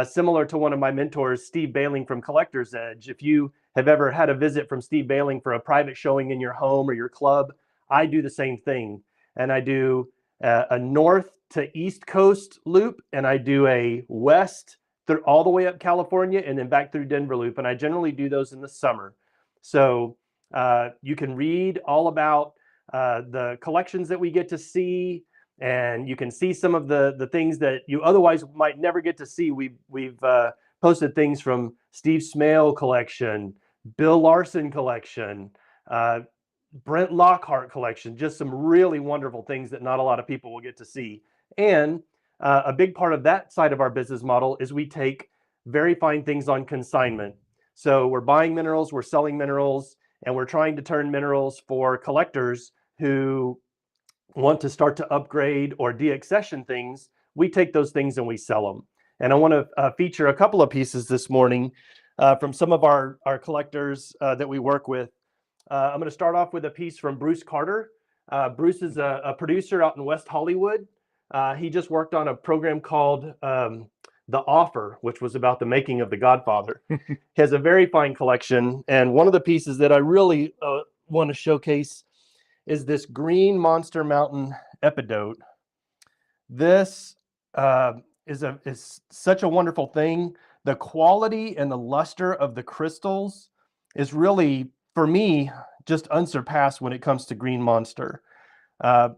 similar to one of my mentors, Steve Bailing from Collector's Edge. If you have ever had a visit from Steve Bailing for a private showing in your home or your club, I do the same thing. And I do a north to east coast loop, and I do a west through all the way up California and then back through Denver loop. And I generally do those in the summer. So you can read all about the collections that we get to see, and you can see some of the things that you otherwise might never get to see. We've posted things from Steve Smale collection, Bill Larson collection, Brent Lockhart collection, just some really wonderful things that not a lot of people will get to see. And a big part of that side of our business model is we take very fine things on consignment. So we're buying minerals, we're selling minerals, and we're trying to turn minerals for collectors who want to start to upgrade or deaccession things. We take those things and we sell them. And I want to feature a couple of pieces this morning from some of our collectors that we work with. I'm going to start off with a piece from Bruce Carter. Bruce is a producer out in West Hollywood. He just worked on a program called The Offer, which was about the making of The Godfather. He has a very fine collection. And one of the pieces that I really want to showcase is this Green Monster Mountain epidote. This is such a wonderful thing. The quality and the luster of the crystals is really, for me, just unsurpassed when it comes to Green Monster.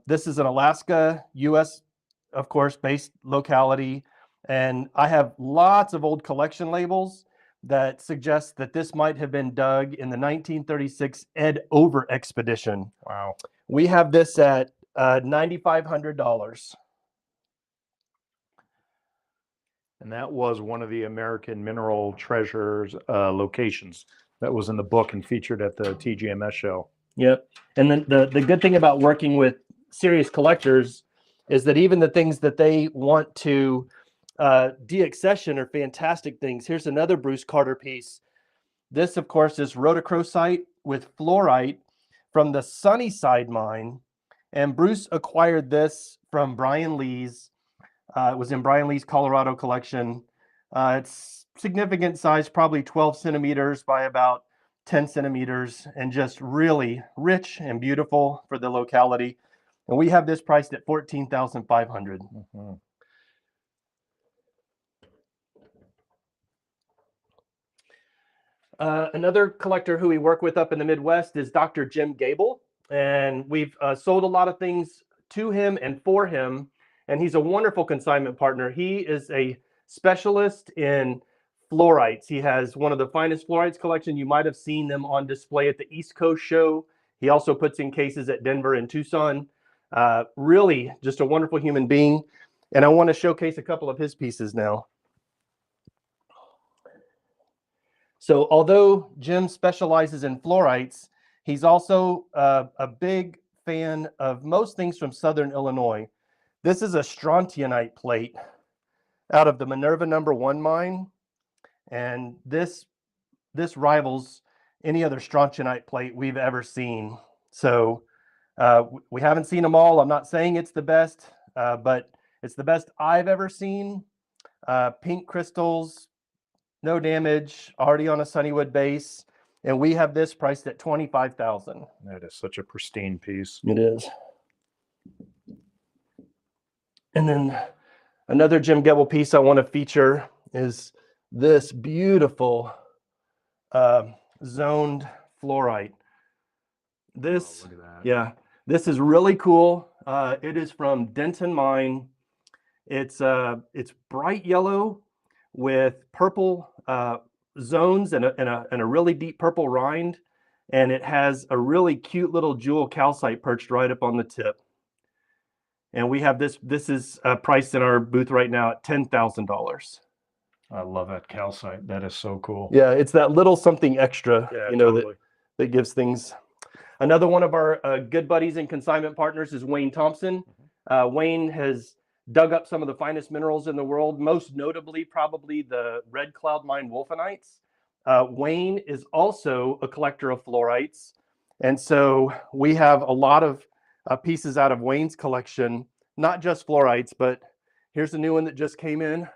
This is an Alaska, U.S., of course, based locality. And I have lots of old collection labels that suggest that this might have been dug in the 1936 Ed Over expedition. Wow. We have this at $9,500. And that was one of the American Mineral Treasures locations that was in the book and featured at the TGMS show. Yep. And then the good thing about working with serious collectors is that even the things that they want to deaccession are fantastic things. Here's another Bruce Carter piece. This, of course, is rhodochrosite with fluorite from the Sunnyside mine. And Bruce acquired this from Brian Lee's. It was in Brian Lee's Colorado collection. It's significant size, probably 12 centimeters by about 10 centimeters, and just really rich and beautiful for the locality. And we have this priced at $14,500. Mm-hmm. Another collector who we work with up in the Midwest is Dr. Jim Gable, and we've sold a lot of things to him and for him, and he's a wonderful consignment partner. He is a specialist in fluorites. He has one of the finest fluorites collection. You might have seen them on display at the East Coast show. He also puts in cases at Denver and Tucson. Really just a wonderful human being, and I want to showcase a couple of his pieces now. So although Jim specializes in fluorites, he's also a big fan of most things from Southern Illinois. This is a strontianite plate out of the Minerva #1 mine, and this rivals any other strontianite plate we've ever seen. So we haven't seen them all. I'm not saying it's the best, but it's the best I've ever seen. Pink crystals, no damage, already on a Sunnywood base, and we have this priced at $25,000. That is such a pristine piece. It is. And then another Jim Gebel piece I want to feature is this beautiful zoned fluorite. This, Look at that. yeah, this is really cool. It is from Denton Mine. It's bright yellow with purple zones and a really deep purple rind, and it has a really cute little jewel calcite perched right up on the tip. And we have this. This is priced in our booth right now at $10,000. I love that calcite. That is so cool. Yeah, it's that little something extra, Yeah, you know, totally. that gives things. Another one of our good buddies and consignment partners is Wayne Thompson. Wayne has dug up some of the finest minerals in the world, most notably probably the Red Cloud Mine wolfenites. Wayne is also a collector of fluorites. And so we have a lot of pieces out of Wayne's collection, not just fluorites, but here's a new one that just came in.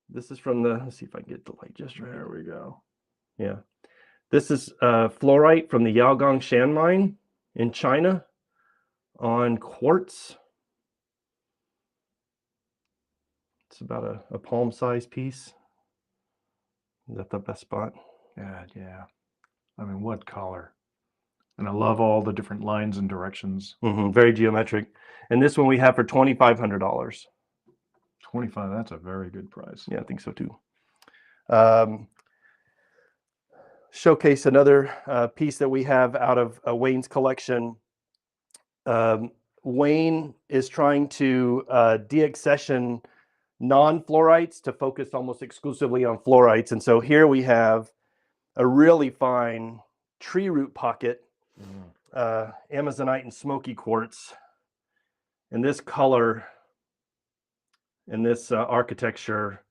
This is from the, let's see if I can get the light just right. There we go. Yeah. This is fluorite from the Yaogong Shan mine in China on quartz. It's about a palm-sized piece. Is that the best spot? Yeah. I mean, what color? And I love all the different lines and directions. Very geometric. And this one we have for $2,500. 25, that's a very good price. Yeah, I think so too. Showcase another piece that we have out of Wayne's collection. Wayne is trying to deaccession non-fluorites to focus almost exclusively on fluorites. And so here we have a really fine tree root pocket, Amazonite and smoky quartz. And this color and this architecture,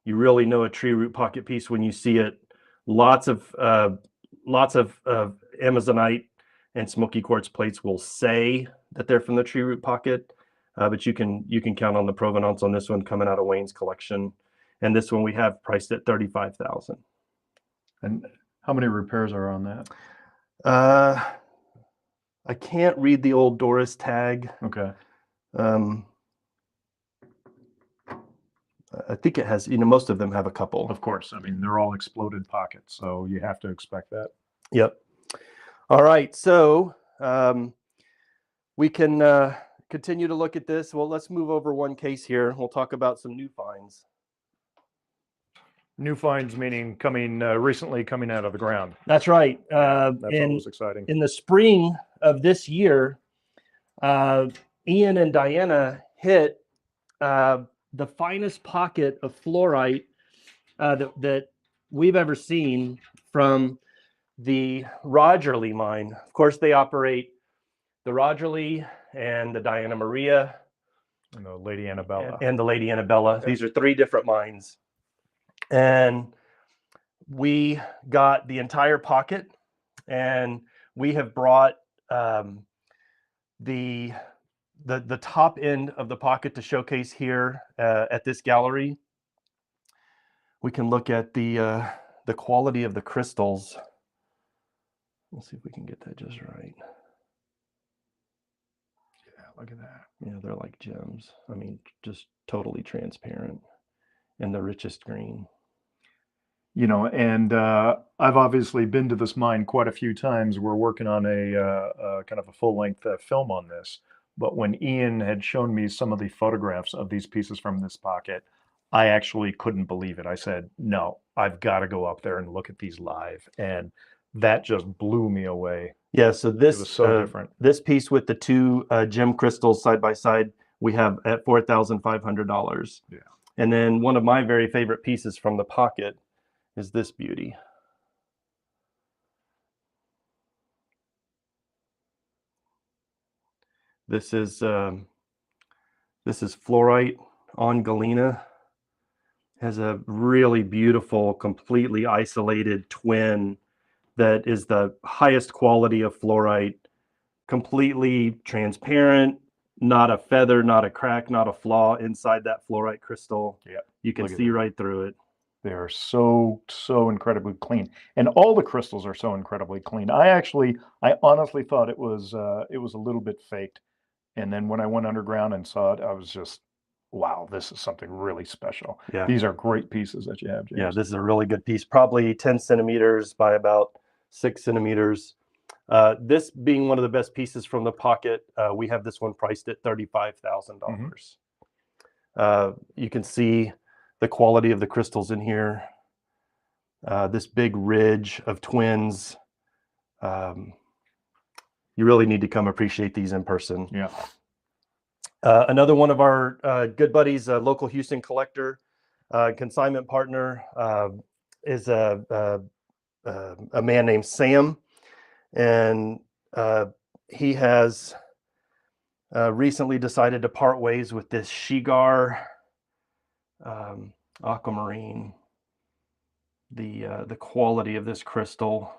you really know a tree root pocket piece when you see it. Lots of Amazonite and smoky quartz plates will say that they're from the tree root pocket, but you can count on the provenance on this one coming out of Wayne's collection. And this one we have priced at $35,000. And how many repairs are on that? I can't read the old Doris tag. Okay. I think it has, most of them have a couple. Of course. I mean, they're all exploded pockets, so you have to expect that. Yep. All right. So we can continue to look at this. Well, let's move over one case here. We'll talk about some new finds. New finds meaning recently coming out of the ground. That's right. That's always exciting. In the spring of this year, Ian and Diana hit the finest pocket of fluorite that we've ever seen from the Rogerly mine. Of course, they operate the Rogerly and the Diana Maria And the Lady Annabella. and the Lady Annabella. Okay. These are three different mines. And we got the entire pocket, and we have brought the top end of the pocket to showcase here at this gallery. We can look at the quality of the crystals. Let's see if we can get that just right. Yeah, look at that. Yeah, they're like gems. I mean, just totally transparent and the richest green. And I've obviously been to this mine quite a few times. We're working on a kind of a full-length film on this. But when Ian had shown me some of the photographs of these pieces from this pocket, I actually couldn't believe it. I said, no, I've got to go up there and look at these live. And that just blew me away. Yeah, so this It was so different. This piece with the two gem crystals side by side, we have at $4,500. Yeah. And then one of my very favorite pieces from the pocket is this beauty. This is fluorite on galena. Has a really beautiful, completely isolated twin that is the highest quality of fluorite, completely transparent, not a feather, not a crack, not a flaw inside that fluorite crystal. Yeah, you can look at see that. right through it. They are so incredibly clean, and all the crystals are so incredibly clean. I honestly thought it was a little bit faked, and then when I went underground and saw it, I was just, wow, this is something really special. Yeah. These are great pieces that you have, James. Yeah, this is a really good piece, probably 10 centimeters by about 6 centimeters. This being one of the best pieces from the pocket, we have this one priced at $35,000. You can see the quality of the crystals in here. This big ridge of twins. You really need to come appreciate these in person. Yeah. Another one of our good buddies, a local Houston collector, consignment partner, is a man named Sam, and he has recently decided to part ways with this Shigar aquamarine. The quality of this crystal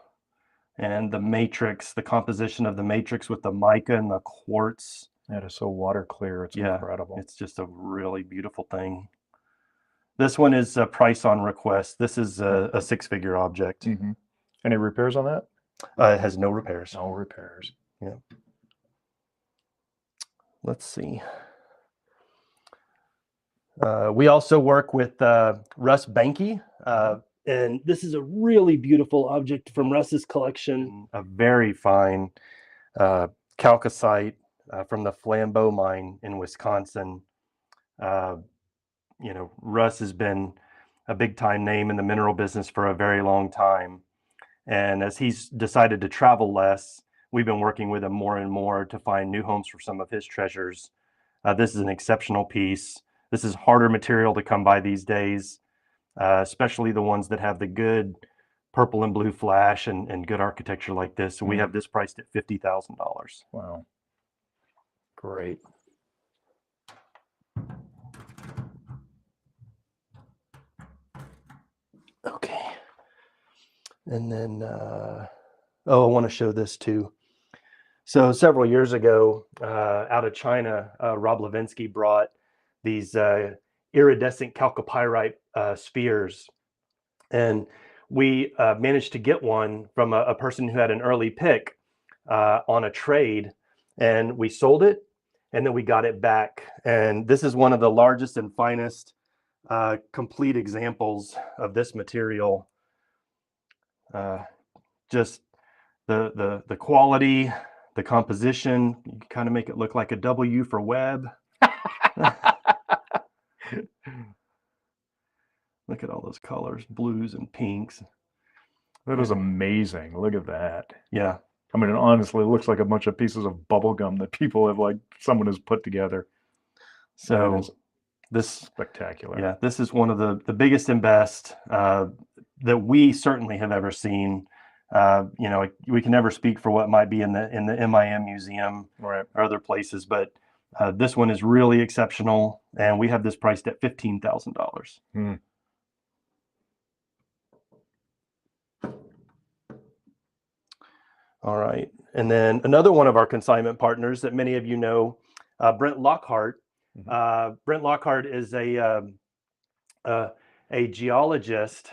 and the matrix, the composition of the matrix with the mica and the quartz. That is so water clear. It's incredible. It's just a really beautiful thing. This one is a price on request. This is a six-figure object. Any repairs on that? It has no repairs. No repairs. Yeah. Let's see. We also work with Russ Banky, and this is a really beautiful object from Russ's collection. A very fine chalcocite from the Flambeau mine in Wisconsin. You know, Russ has been a big time name in the mineral business for a very long time. And as he's decided to travel less, we've been working with him more and more to find new homes for some of his treasures. This is an exceptional piece. This is harder material to come by these days, especially the ones that have the good purple and blue flash and good architecture like this. And we have this priced at $50,000. Wow. Great. Okay. And then, I want to show this too. So several years ago, out of China, Rob Levinsky brought these iridescent chalcopyrite spheres. And we managed to get one from a person who had an early pick on a trade, and we sold it, and then we got it back. And this is one of the largest and finest complete examples of this material. Just the quality, the composition. You can kind of make it look like a W for web. Look at all those colors, blues and pinks. That is amazing. Look at that. Yeah. I mean, it honestly looks like a bunch of pieces of bubble gum that people have, like, someone has put together. So this spectacular. Yeah, this is one of the biggest and best that we certainly have ever seen. You know, we can never speak for what might be in the MIM museum or other places, but this one is really exceptional, and we have this priced at $15,000. All right, and then another one of our consignment partners that many of you know, Brent Lockhart. Brent Lockhart is a geologist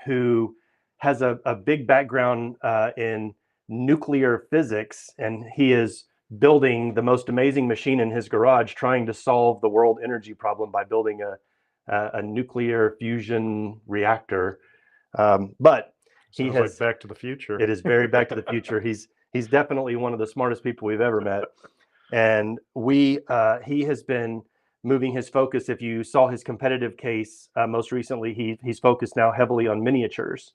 who has a big background in nuclear physics, and he is building the most amazing machine in his garage, trying to solve the world energy problem by building a nuclear fusion reactor. But he Sounds has like Back to the Future. It is very Back to the Future. He's definitely one of the smartest people we've ever met. And he has been moving his focus. If you saw his competitive case most recently, he's focused now heavily on miniatures.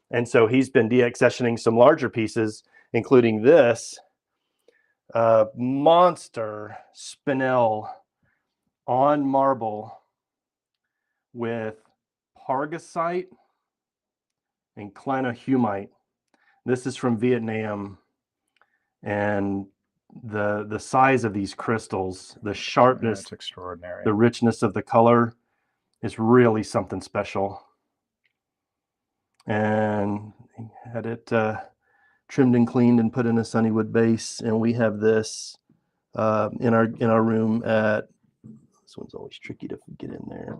And so he's been deaccessioning some larger pieces, including this monster spinel on marble with pargasite and clanahumite. This is from Vietnam, and the size of these crystals, the sharpness, That's extraordinary. the richness of the color is really something special. And had it trimmed and cleaned and put in a Sunnywood base, and we have this in our room at, this one's always tricky to get in there.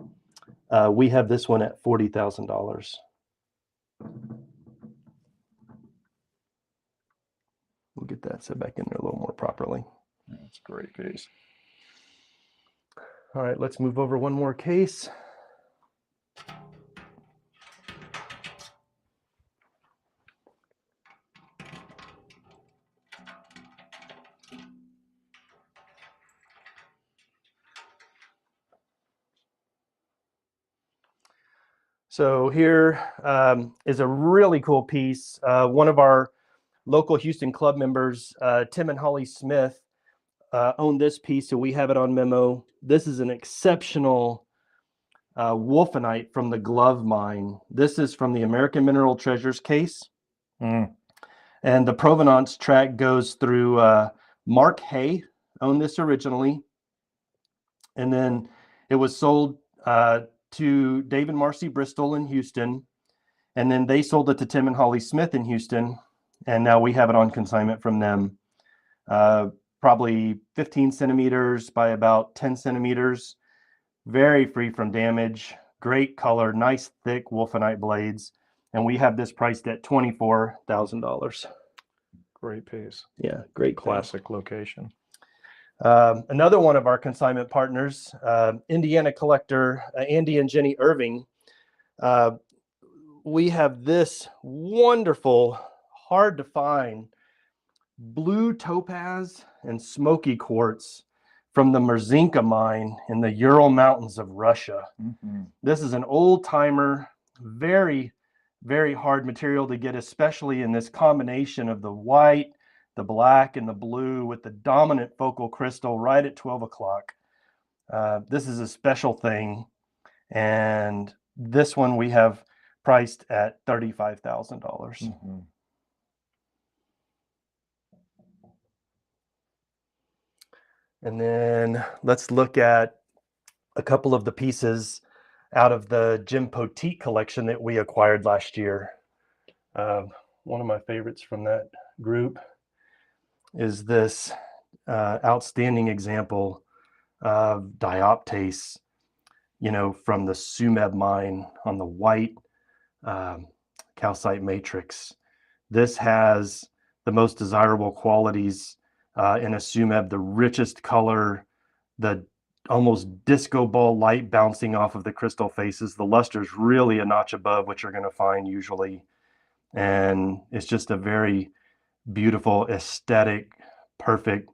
We have this one at $40,000. We'll get that set back in there a little more properly. That's a great piece. All right, let's move over one more case. So here is a really cool piece. One of our local Houston club members, Tim and Holly Smith, own this piece, so we have it on memo. This is an exceptional wolfenite from the Glove Mine. This is from the American Mineral Treasures case. And the provenance track goes through Mark Hay, owned this originally. And then it was sold to Dave and Marcy Bristol in Houston. And then they sold it to Tim and Holly Smith in Houston. And now we have it on consignment from them. Probably 15 centimeters by about 10 centimeters. Very free from damage. Great color, nice thick wolfenite blades. And we have this priced at $24,000. Great piece. Yeah, great thing. Classic location. Another one of our consignment partners, Indiana collector Andy and Jenny Irving. We have this wonderful, hard to find blue topaz and smoky quartz from the Merzinka mine in the Ural Mountains of Russia. This is an old timer, very, very hard material to get, especially in this combination of the white, the black, and the blue with the dominant focal crystal right at 12 o'clock. This is a special thing. And this one we have priced at $35,000. And then let's look at a couple of the pieces out of the Jim Poteet collection that we acquired last year. One of my favorites from that group is this outstanding example of dioptase, from the Sumeb mine on the white calcite matrix. This has the most desirable qualities in a Sumeb, the richest color, the almost disco ball light bouncing off of the crystal faces. The luster is really a notch above what you're going to find usually. And it's just a very beautiful, aesthetic, perfect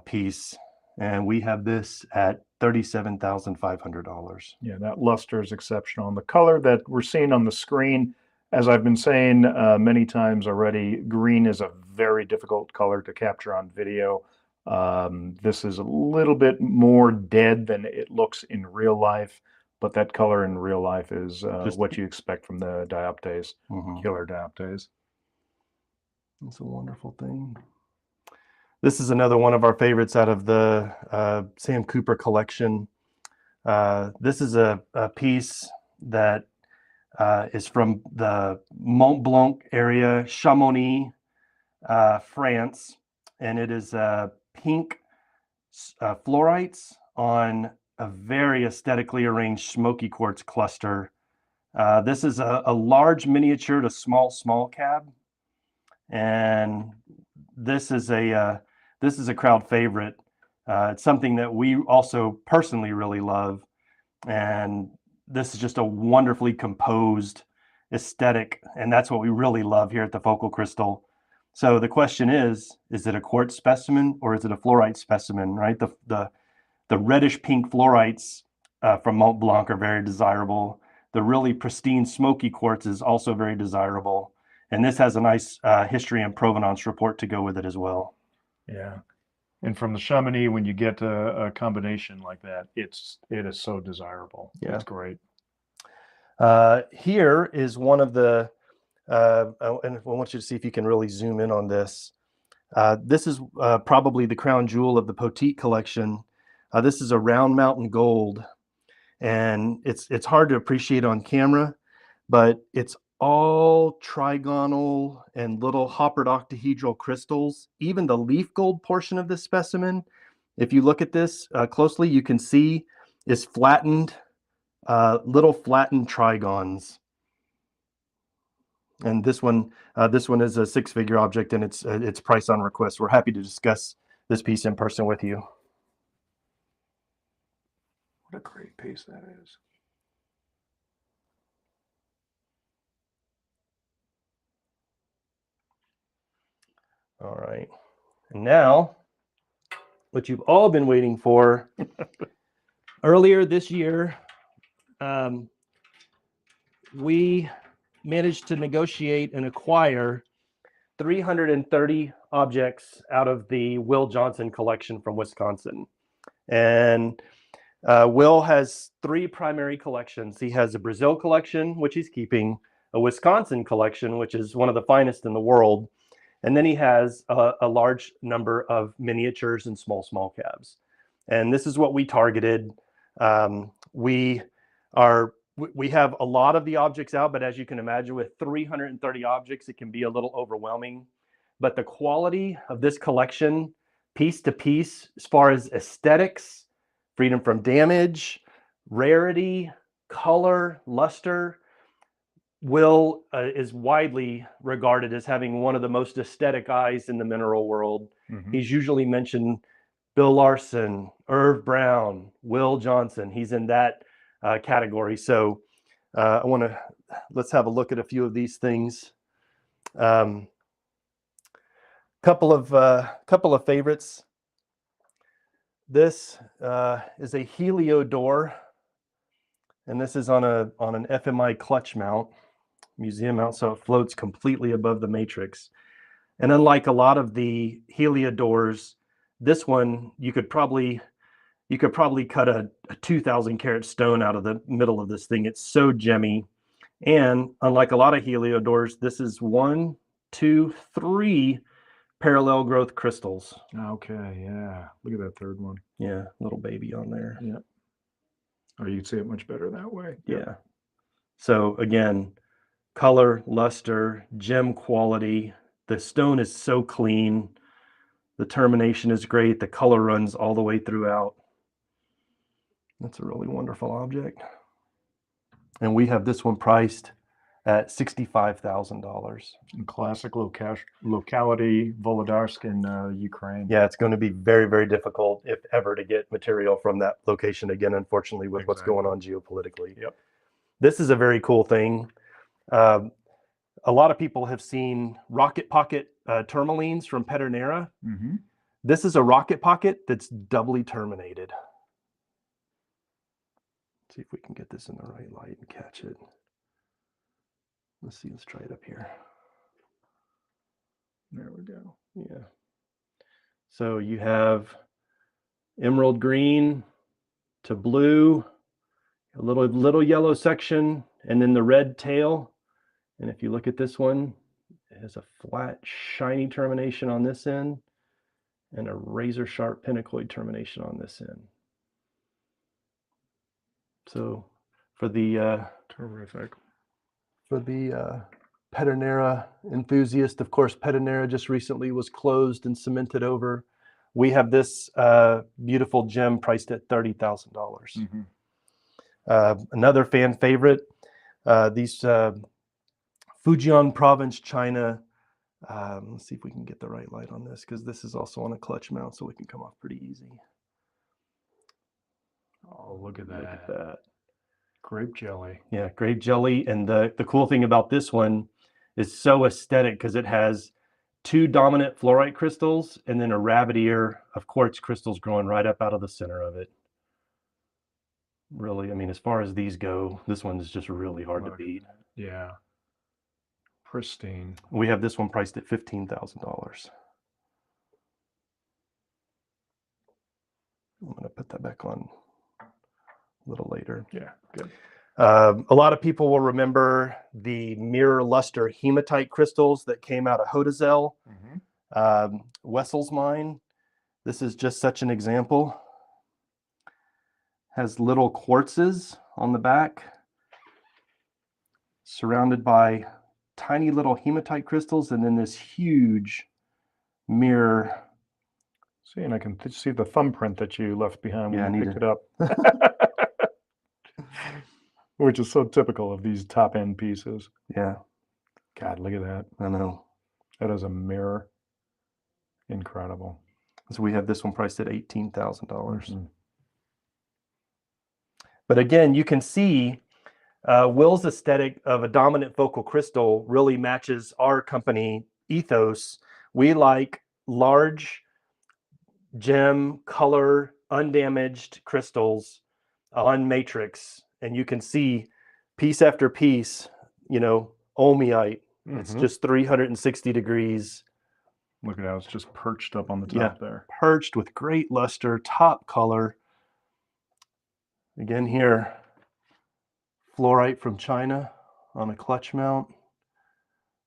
piece. And we have this at $37,500. Yeah, that luster is exceptional. And the color that we're seeing on the screen, as I've been saying many times already, green is a very difficult color to capture on video. This is a little bit more dead than it looks in real life, but that color in real life is what you expect from the dioptase, killer dioptase. It's a wonderful thing. This is another one of our favorites out of the Sam Cooper collection. This is a piece that is from the Mont Blanc area, Chamonix, France, and it is pink fluorites on a very aesthetically arranged smoky quartz cluster. This is a large miniature to small cab, and this is a crowd favorite. It's something that we also personally really love, and this is just a wonderfully composed aesthetic, and that's what we really love here at the Focal Crystal. So the question is it a quartz specimen or is it a fluorite specimen, right? The reddish pink fluorites from Mont Blanc are very desirable. The really pristine smoky quartz is also very desirable. And this has a nice history and provenance report to go with it as well. Yeah. And from the Chamonix, when you get a combination like that, it is so desirable. Yeah. It's great. Here is one of the, and I want you to see if you can really zoom in on this. This is probably the crown jewel of the Poteet collection. This is a round mountain gold, and it's hard to appreciate on camera, but it's all trigonal and little hoppered octahedral crystals. Even the leaf gold portion of this specimen, if you look at this closely, you can see is flattened, little flattened trigons. And this one is a six-figure object, and it's priced on request. We're happy to discuss this piece in person with you. What a great piece that is. All right. And now, what you've all been waiting for, earlier this year, we managed to negotiate and acquire 330 objects out of the Will Johnson collection from Wisconsin. And Will has three primary collections. He has a Brazil collection, which he's keeping, a Wisconsin collection, which is one of the finest in the world, and then he has a large number of miniatures and small cabs. And this is what we targeted. We have a lot of the objects out, but as you can imagine, with 330 objects, it can be a little overwhelming. But the quality of this collection, piece to piece, as far as aesthetics, freedom from damage, rarity, color, luster, Will is widely regarded as having one of the most aesthetic eyes in the mineral world. Mm-hmm. He's usually mentioned Bill Larson, Irv Brown, Will Johnson. He's in that category. So let's have a look at a few of these things. Couple of favorites. This is a Heliodor, and this is on an FMI clutch mount, museum mount, so it floats completely above the matrix. And unlike a lot of the Heliodors, this one you could probably cut a 2,000 carat stone out of the middle of this thing. It's so gemmy. And unlike a lot of Heliodors, this is 1, 2, 3 parallel growth crystals. Okay, yeah. Look at that third one. Yeah, little baby on there. Yeah. Oh, you can see it much better that way. Yeah. So again, color, luster, gem quality. The stone is so clean. The termination is great. The color runs all the way throughout. That's a really wonderful object. And we have this one priced at $65,000. Classic locality, Volodarsk in Ukraine. Yeah, it's going to be very, very difficult, if ever, to get material from that location again, unfortunately, with what's going on geopolitically. Yep. This is a very cool thing. A lot of people have seen rocket pocket tourmalines from Pedernera. Mm-hmm. This is a rocket pocket that's doubly terminated. Let's see if we can get this in the right light and catch it. Let's see, let's try it up here. There we go. Yeah. So you have emerald green to blue, a little yellow section, and then the red tail. And if you look at this one, it has a flat, shiny termination on this end and a razor sharp pinacoid termination on this end. So for the terrific. For the Pedernera enthusiast, of course, Pedernera just recently was closed and cemented over. We have this beautiful gem priced at $30,000. Mm-hmm. Another fan favorite, these Fujian Province, China. Let's see if we can get the right light on this, because this is also on a clutch mount, so we can come off pretty easy. Oh, look at that. Grape jelly. Yeah, grape jelly. And the cool thing about this one is so aesthetic because it has 2 dominant fluorite crystals and then a rabbit ear of quartz crystals growing right up out of the center of it. Really, I mean, as far as these go, this one is just really hard to beat. Yeah. Pristine. We have this one priced at $15,000. I'm going to put that back on a little later. Yeah, good. A lot of people will remember the mirror luster hematite crystals that came out of Hodazel. Mm-hmm. Wessel's mine. This is just such an example. Has little quartzes on the back, surrounded by tiny little hematite crystals, and then this huge mirror. See, and I can see the thumbprint that you left behind Yeah, I when you need picked it up. Which is so typical of these top-end pieces. Yeah, God, look at that. I know. That is a mirror. Incredible. So we have this one priced at $18,000. Mhm. But again, you can see Will's aesthetic of a dominant focal crystal really matches our company ethos. We like large gem color, undamaged crystals on matrix. And you can see piece after piece, ohmite. It's Mhm. just 360 degrees. Look at how it's just perched up on the top there. Perched with great luster, top color. Again here, fluorite from China on a clutch mount.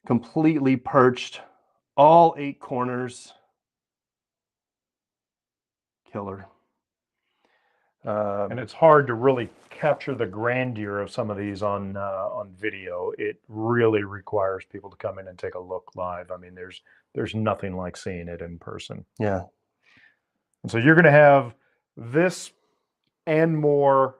Completely perched, all 8 corners. Killer. And it's hard to really capture the grandeur of some of these on video. It really requires people to come in and take a look live. I mean, there's nothing like seeing it in person. Yeah. And so you're going to have this and more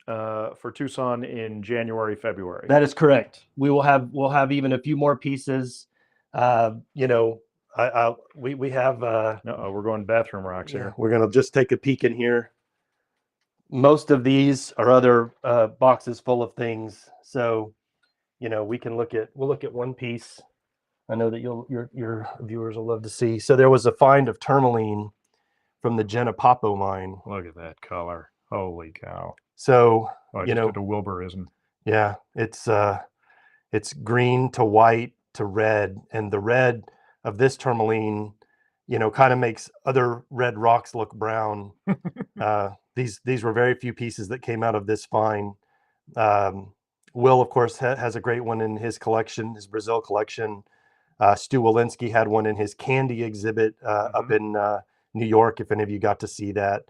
for Tucson in January, February. That is correct. We'll have even a few more pieces. We have. We're going bathroom rocks here. We're gonna just take a peek in here. Most of these are other boxes full of things, so we'll look at one piece. I know that your viewers will love to see. So there was a find of tourmaline from the Genepapo mine. Look at that color. Holy cow. So I just did a Wilburism. Yeah, it's green to white to red, and the red of this tourmaline, kind of makes other red rocks look brown. These were very few pieces that came out of this find. Will, of course, has a great one in his collection, his Brazil collection. Stu Walensky had one in his candy exhibit up in New York, if any of you got to see that.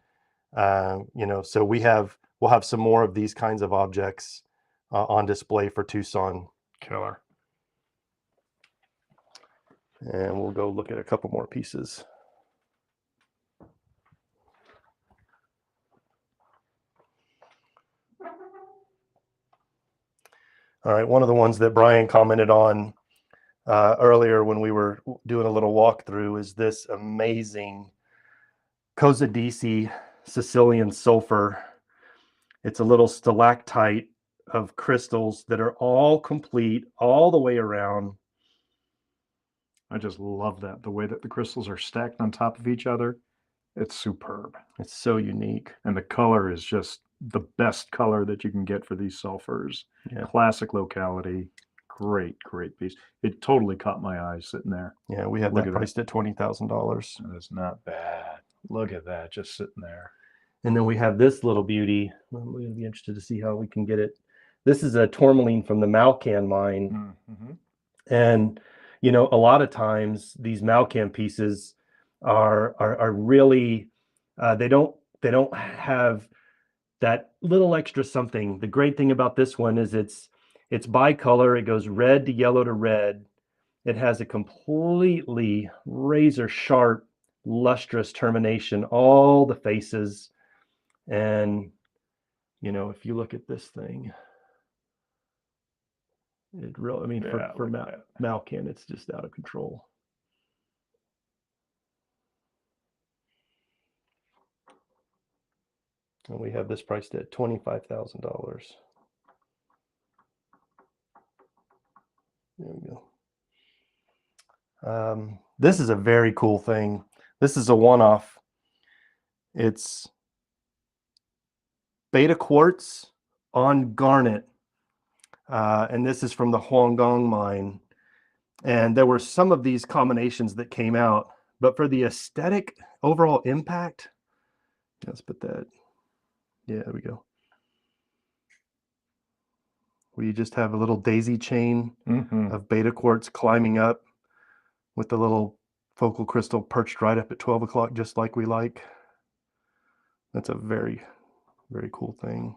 So we'll have some more of these kinds of objects on display for Tucson. Killer. And we'll go look at a couple more pieces. All right, one of the ones that Bryan commented on earlier when we were doing a little walkthrough is this amazing Cosadisi Sicilian sulfur. It's a little stalactite of crystals that are all complete all the way around. I just love that. The way that the crystals are stacked on top of each other. It's superb. It's so unique. And the color is just the best color that you can get for these sulfurs. Yeah. Classic locality. Great piece. It totally caught my eye sitting there. Yeah, we have that priced at $20,000. That's not bad. Look at that, just sitting there. And then we have this little beauty. I'm going to be interested to see how we can get it. This is a tourmaline from the Malcan mine. Mm-hmm. And, a lot of times these Malcan pieces are really, they don't have that little extra something. The great thing about this one is it's bicolor. It goes red to yellow to red. It has a completely razor sharp, lustrous termination, all the faces. And, if you look at this thing, it really, for Malcan, it's just out of control. And we have this priced at $25,000. There we go. This is a very cool thing. This is a one-off. It's beta quartz on garnet. And this is from the Huanggang mine. And there were some of these combinations that came out, but for the aesthetic overall impact, let's put that. Yeah, there we go. Where you just have a little daisy chain of beta quartz climbing up with the little focal crystal perched right up at 12 o'clock, just like we like. That's a very, very cool thing.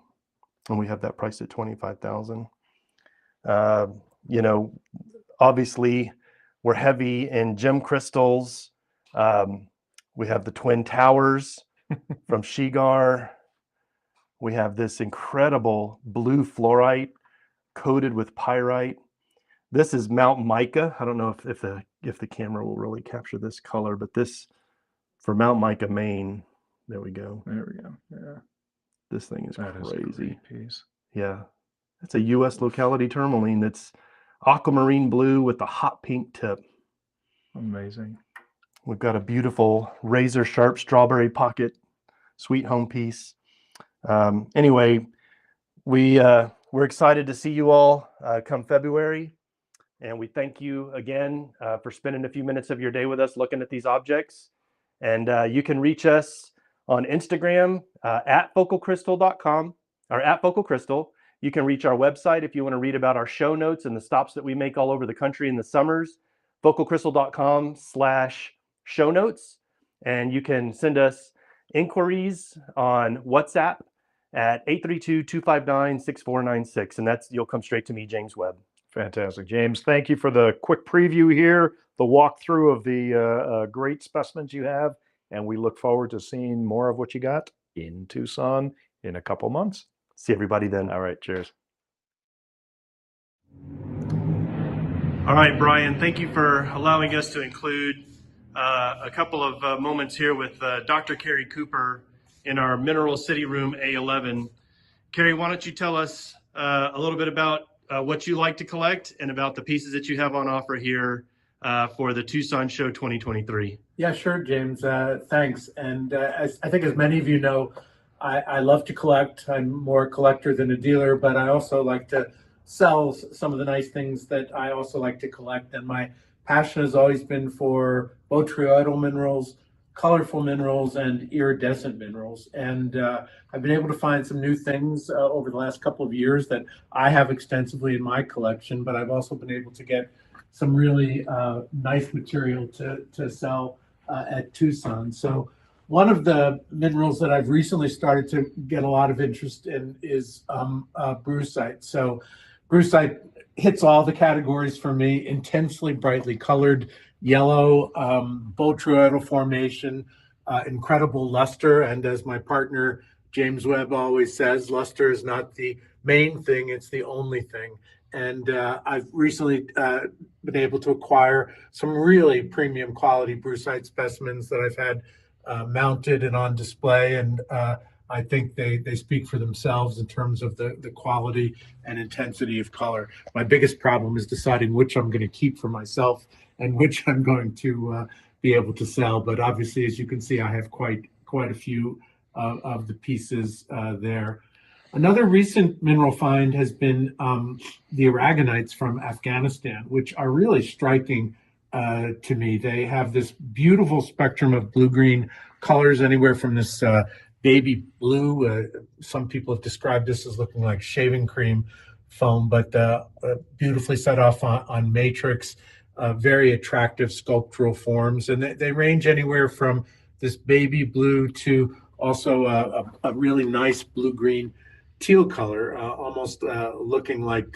And we have that priced at $25,000. You know, obviously we're heavy in gem crystals. We have the Twin Towers from Shigar. We have this incredible blue fluorite coated with pyrite. This is Mount Mica. I don't know if the camera will really capture this color, but this for Mount Mica, Maine. There we go. There we go. Yeah. This thing is That is a crazy. great piece. Yeah. It's a U.S. locality tourmaline that's aquamarine blue with the hot pink tip. Amazing. We've got a beautiful razor sharp strawberry pocket sweet home piece. Anyway, we're excited to see you all come February. And we thank you again for spending a few minutes of your day with us looking at these objects. And you can reach us on Instagram at focalcrystal.com or at focalcrystal. You can reach our website if you want to read about our show notes and the stops that we make all over the country in the summers, focalcrystal.com/show notes. And you can send us inquiries on WhatsApp at 832-259-6496. And you'll come straight to me, James Webb. Fantastic. James, thank you for the quick preview here, the walkthrough of the great specimens you have. And we look forward to seeing more of what you got in Tucson in a couple months. See everybody then. All right. Cheers. All right, Bryan, thank you for allowing us to include a couple of moments here with Dr. Carrie Cooper in our Mineral City Room A11. Carrie, why don't you tell us a little bit about what you like to collect and about the pieces that you have on offer here for the Tucson Show 2023. Yeah, sure, James. Thanks. And as I think as many of you know, I love to collect. I'm more a collector than a dealer, but I also like to sell some of the nice things that I also like to collect. And my passion has always been for botryoidal minerals, colorful minerals, and iridescent minerals. And I've been able to find some new things over the last couple of years that I have extensively in my collection, but I've also been able to get some really nice material to sell at Tucson. So one of the minerals that I've recently started to get a lot of interest in is brucite. So brucite hits all the categories for me: intensely brightly colored, yellow, botryoidal formation, incredible luster. And as my partner James Webb always says, luster is not the main thing, it's the only thing. And I've recently been able to acquire some really premium quality brucite specimens that I've had mounted and on display. And I think they speak for themselves in terms of the quality and intensity of color. My biggest problem is deciding which I'm going to keep for myself and which I'm going to be able to sell. But obviously, as you can see, I have quite a few of the pieces there. Another recent mineral find has been the aragonites from Afghanistan, which are really striking to me. They have this beautiful spectrum of blue-green colors, anywhere from this baby blue. Some people have described this as looking like shaving cream foam, but beautifully set off on matrix, very attractive sculptural forms. And they range anywhere from this baby blue to also a really nice blue-green teal color, almost looking like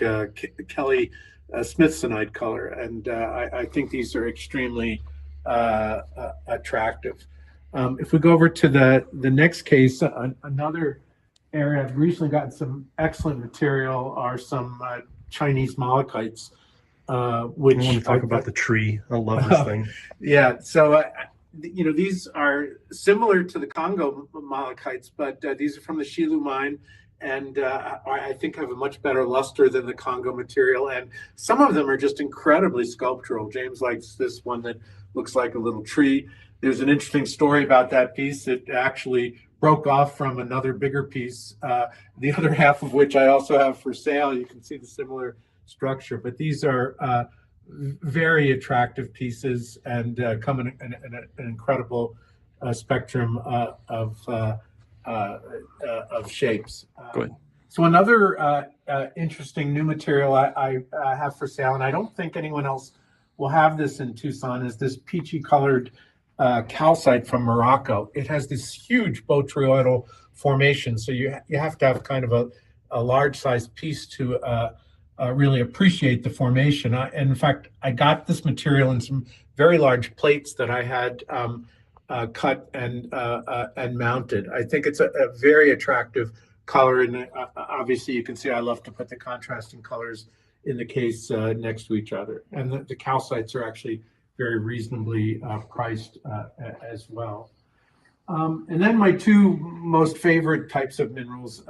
Kelly Smithsonite color. And I think these are extremely attractive. If we go over to the next case, another area I've recently gotten some excellent material are some Chinese malachites, which I want to talk about the tree. I love this thing. Yeah, so these are similar to the Congo malachites, but these are from the Shilu mine, and I think have a much better luster than the Congo material. And some of them are just incredibly sculptural. James likes this one that looks like a little tree. There's an interesting story about that piece. It actually broke off from another bigger piece, the other half of which I also have for sale. You can see the similar structure, but these are very attractive pieces and come in an incredible spectrum of shapes. Good. So another interesting new material I have for sale, and I don't think anyone else we'll have this in Tucson, is this peachy colored calcite from Morocco. It has this huge botryoidal formation, so you have to have kind of a large sized piece to really appreciate the formation. And in fact, I got this material in some very large plates that I had cut and mounted. I think it's a very attractive color, and obviously you can see I love to put the contrasting colors in the case next to each other. And the calcites are actually very reasonably priced as well. And then my two most favorite types of minerals,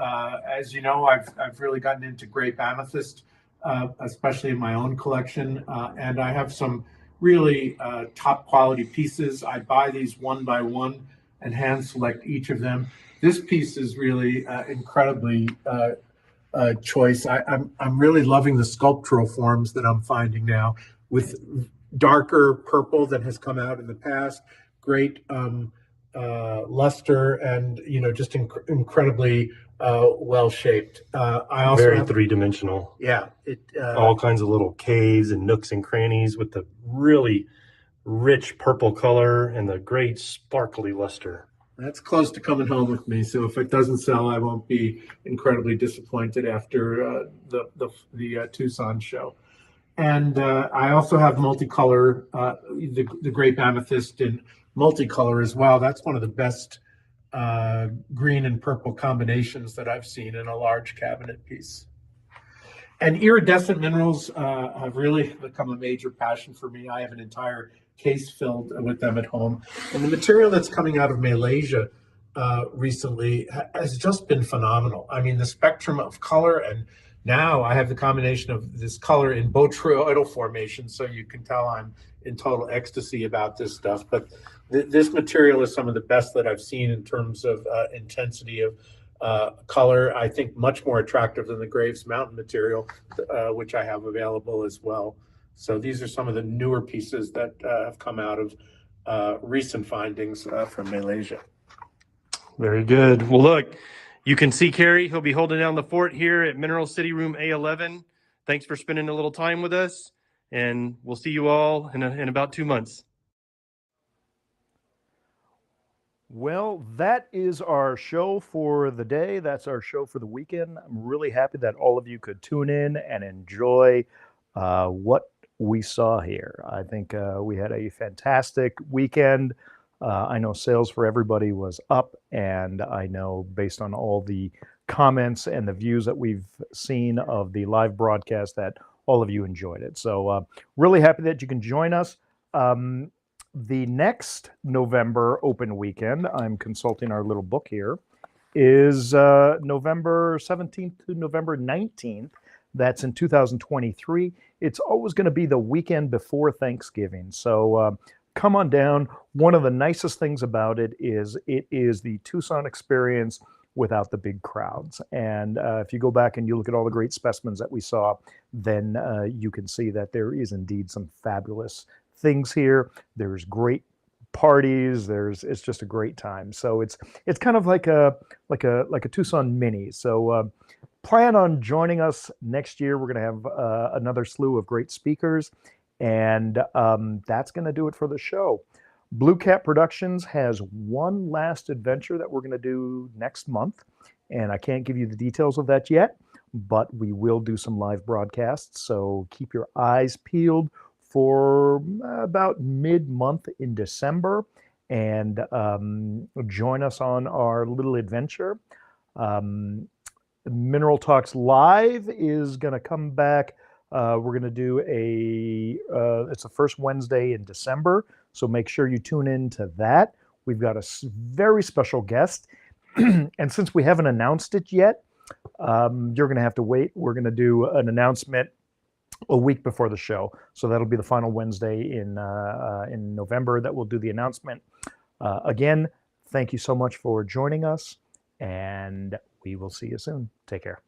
as you know, I've really gotten into grape amethyst, especially in my own collection, and I have some really top quality pieces. I buy these one by one and hand select each of them. This piece is really incredibly choice. I'm really loving the sculptural forms that I'm finding now, with darker purple than has come out in the past, great luster, and just incredibly well shaped. I also very have, three-dimensional. yeah, All kinds of little caves and nooks and crannies with the really rich purple color and the great sparkly luster. that's close to coming home with me. So if it doesn't sell, I won't be incredibly disappointed after the Tucson show. And I also have multicolor, the grape amethyst in multicolor as well. That's one of the best green and purple combinations that I've seen in a large cabinet piece. And iridescent minerals have really become a major passion for me. I have an entire case filled with them at home. And the material that's coming out of Malaysia recently has just been phenomenal. I mean, the spectrum of color, and now I have the combination of this color in botryoidal formation, so you can tell I'm in total ecstasy about this stuff. But this material is some of the best that I've seen in terms of intensity of color. I think much more attractive than the Graves Mountain material, which I have available as well. So these are some of the newer pieces that have come out of recent findings from Malaysia. Very good. Well, look, you can see Kerry. He'll be holding down the fort here at Mineral City Room A11. Thanks for spending a little time with us, and we'll see you all in about 2 months. Well, that is our show for the day. That's our show for the weekend. I'm really happy that all of you could tune in and enjoy what we saw here. I think we had a fantastic weekend. I know sales for everybody was up, and I know based on all the comments and the views that we've seen of the live broadcast that all of you enjoyed it. So really happy that you can join us. The next November open weekend, I'm consulting our little book here, is November 17th to November 19th. That's in 2023. It's always going to be the weekend before Thanksgiving. So come on down. One of the nicest things about it is the Tucson experience without the big crowds. And if you go back and you look at all the great specimens that we saw, then you can see that there is indeed some fabulous things here. There's great parties. It's just a great time. So it's kind of like a Tucson mini. So plan on joining us next year. We're going to have another slew of great speakers, and that's going to do it for the show. BlueCap Productions has one last adventure that we're going to do next month, and I can't give you the details of that yet, but we will do some live broadcasts. So keep your eyes peeled for about mid-month in December, and join us on our little adventure. Mineral Talks Live is going to come back. We're going to do it's the first Wednesday in December, so make sure you tune in to that. We've got a very special guest, and since we haven't announced it yet, you're going to have to wait. We're going to do an announcement a week before the show, so that'll be the final Wednesday in November that we'll do the announcement. Again, thank you so much for joining us, and we will see you soon. Take care.